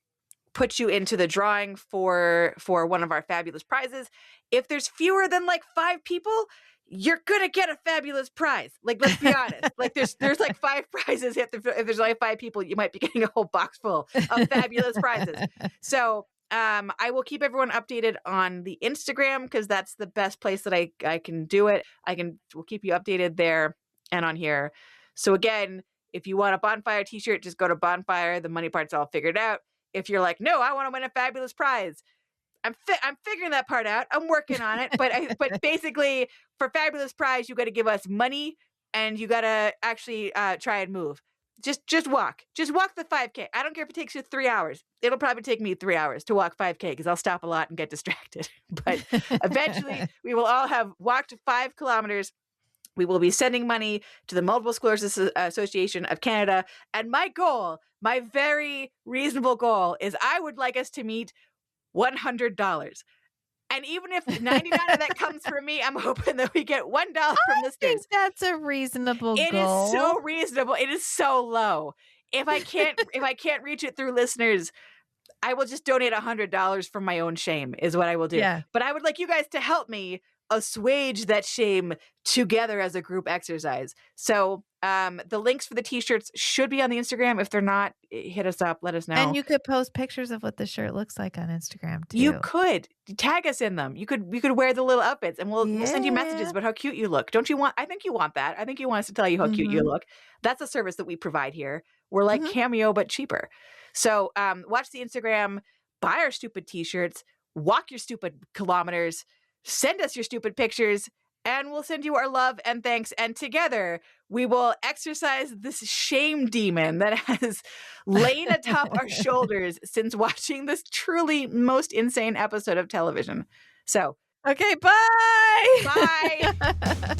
B: put you into the drawing for one of our fabulous prizes. If there's fewer than like 5 people, you're going to get a fabulous prize. Like, let's be honest. Like there's like 5 prizes. If there's only 5 people, you might be getting a whole box full of fabulous prizes. So I will keep everyone updated on the Instagram because that's the best place that I can do it. We'll keep you updated there and on here. So again, if you want a Bonfire t-shirt, just go to Bonfire. The money part's all figured out. If you're like, no, I want to win a fabulous prize, I'm figuring that part out. I'm working on it. But basically, for fabulous prize, you got to give us money and you got to actually try and move. Just walk. Just walk the 5K. I don't care if it takes you 3 hours. It'll probably take me 3 hours to walk 5K because I'll stop a lot and get distracted. But eventually, we will all have walked 5 kilometers. We will be sending money to the Multiple Sclerosis Association of Canada. And my goal, my very reasonable goal, is I would like us to meet $100. And even if 99 of that comes from me, I'm hoping that we get $1 from listeners.
A: I think that's a reasonable goal.
B: It is so reasonable. It is so low. If I can't reach it through listeners, I will just donate $100 from my own shame is what I will do.
A: Yeah.
B: But I would like you guys to help me assuage that shame together as a group exercise. So the links for the t-shirts should be on the Instagram. If they're not, hit us up, let us know.
A: And you could post pictures of what the shirt looks like on Instagram too.
B: You could tag us in them. You could wear the little outfits and we'll send you messages about how cute you look. Don't you want, I think you want that. I think you want us to tell you how cute you look. That's a service that we provide here. We're like Cameo, but cheaper. So watch the Instagram, buy our stupid t-shirts, walk your stupid kilometers, send us your stupid pictures, and we'll send you our love and thanks. And together, we will exercise this shame demon that has lain atop our shoulders since watching this truly most insane episode of television. So,
A: okay, bye!
B: Bye!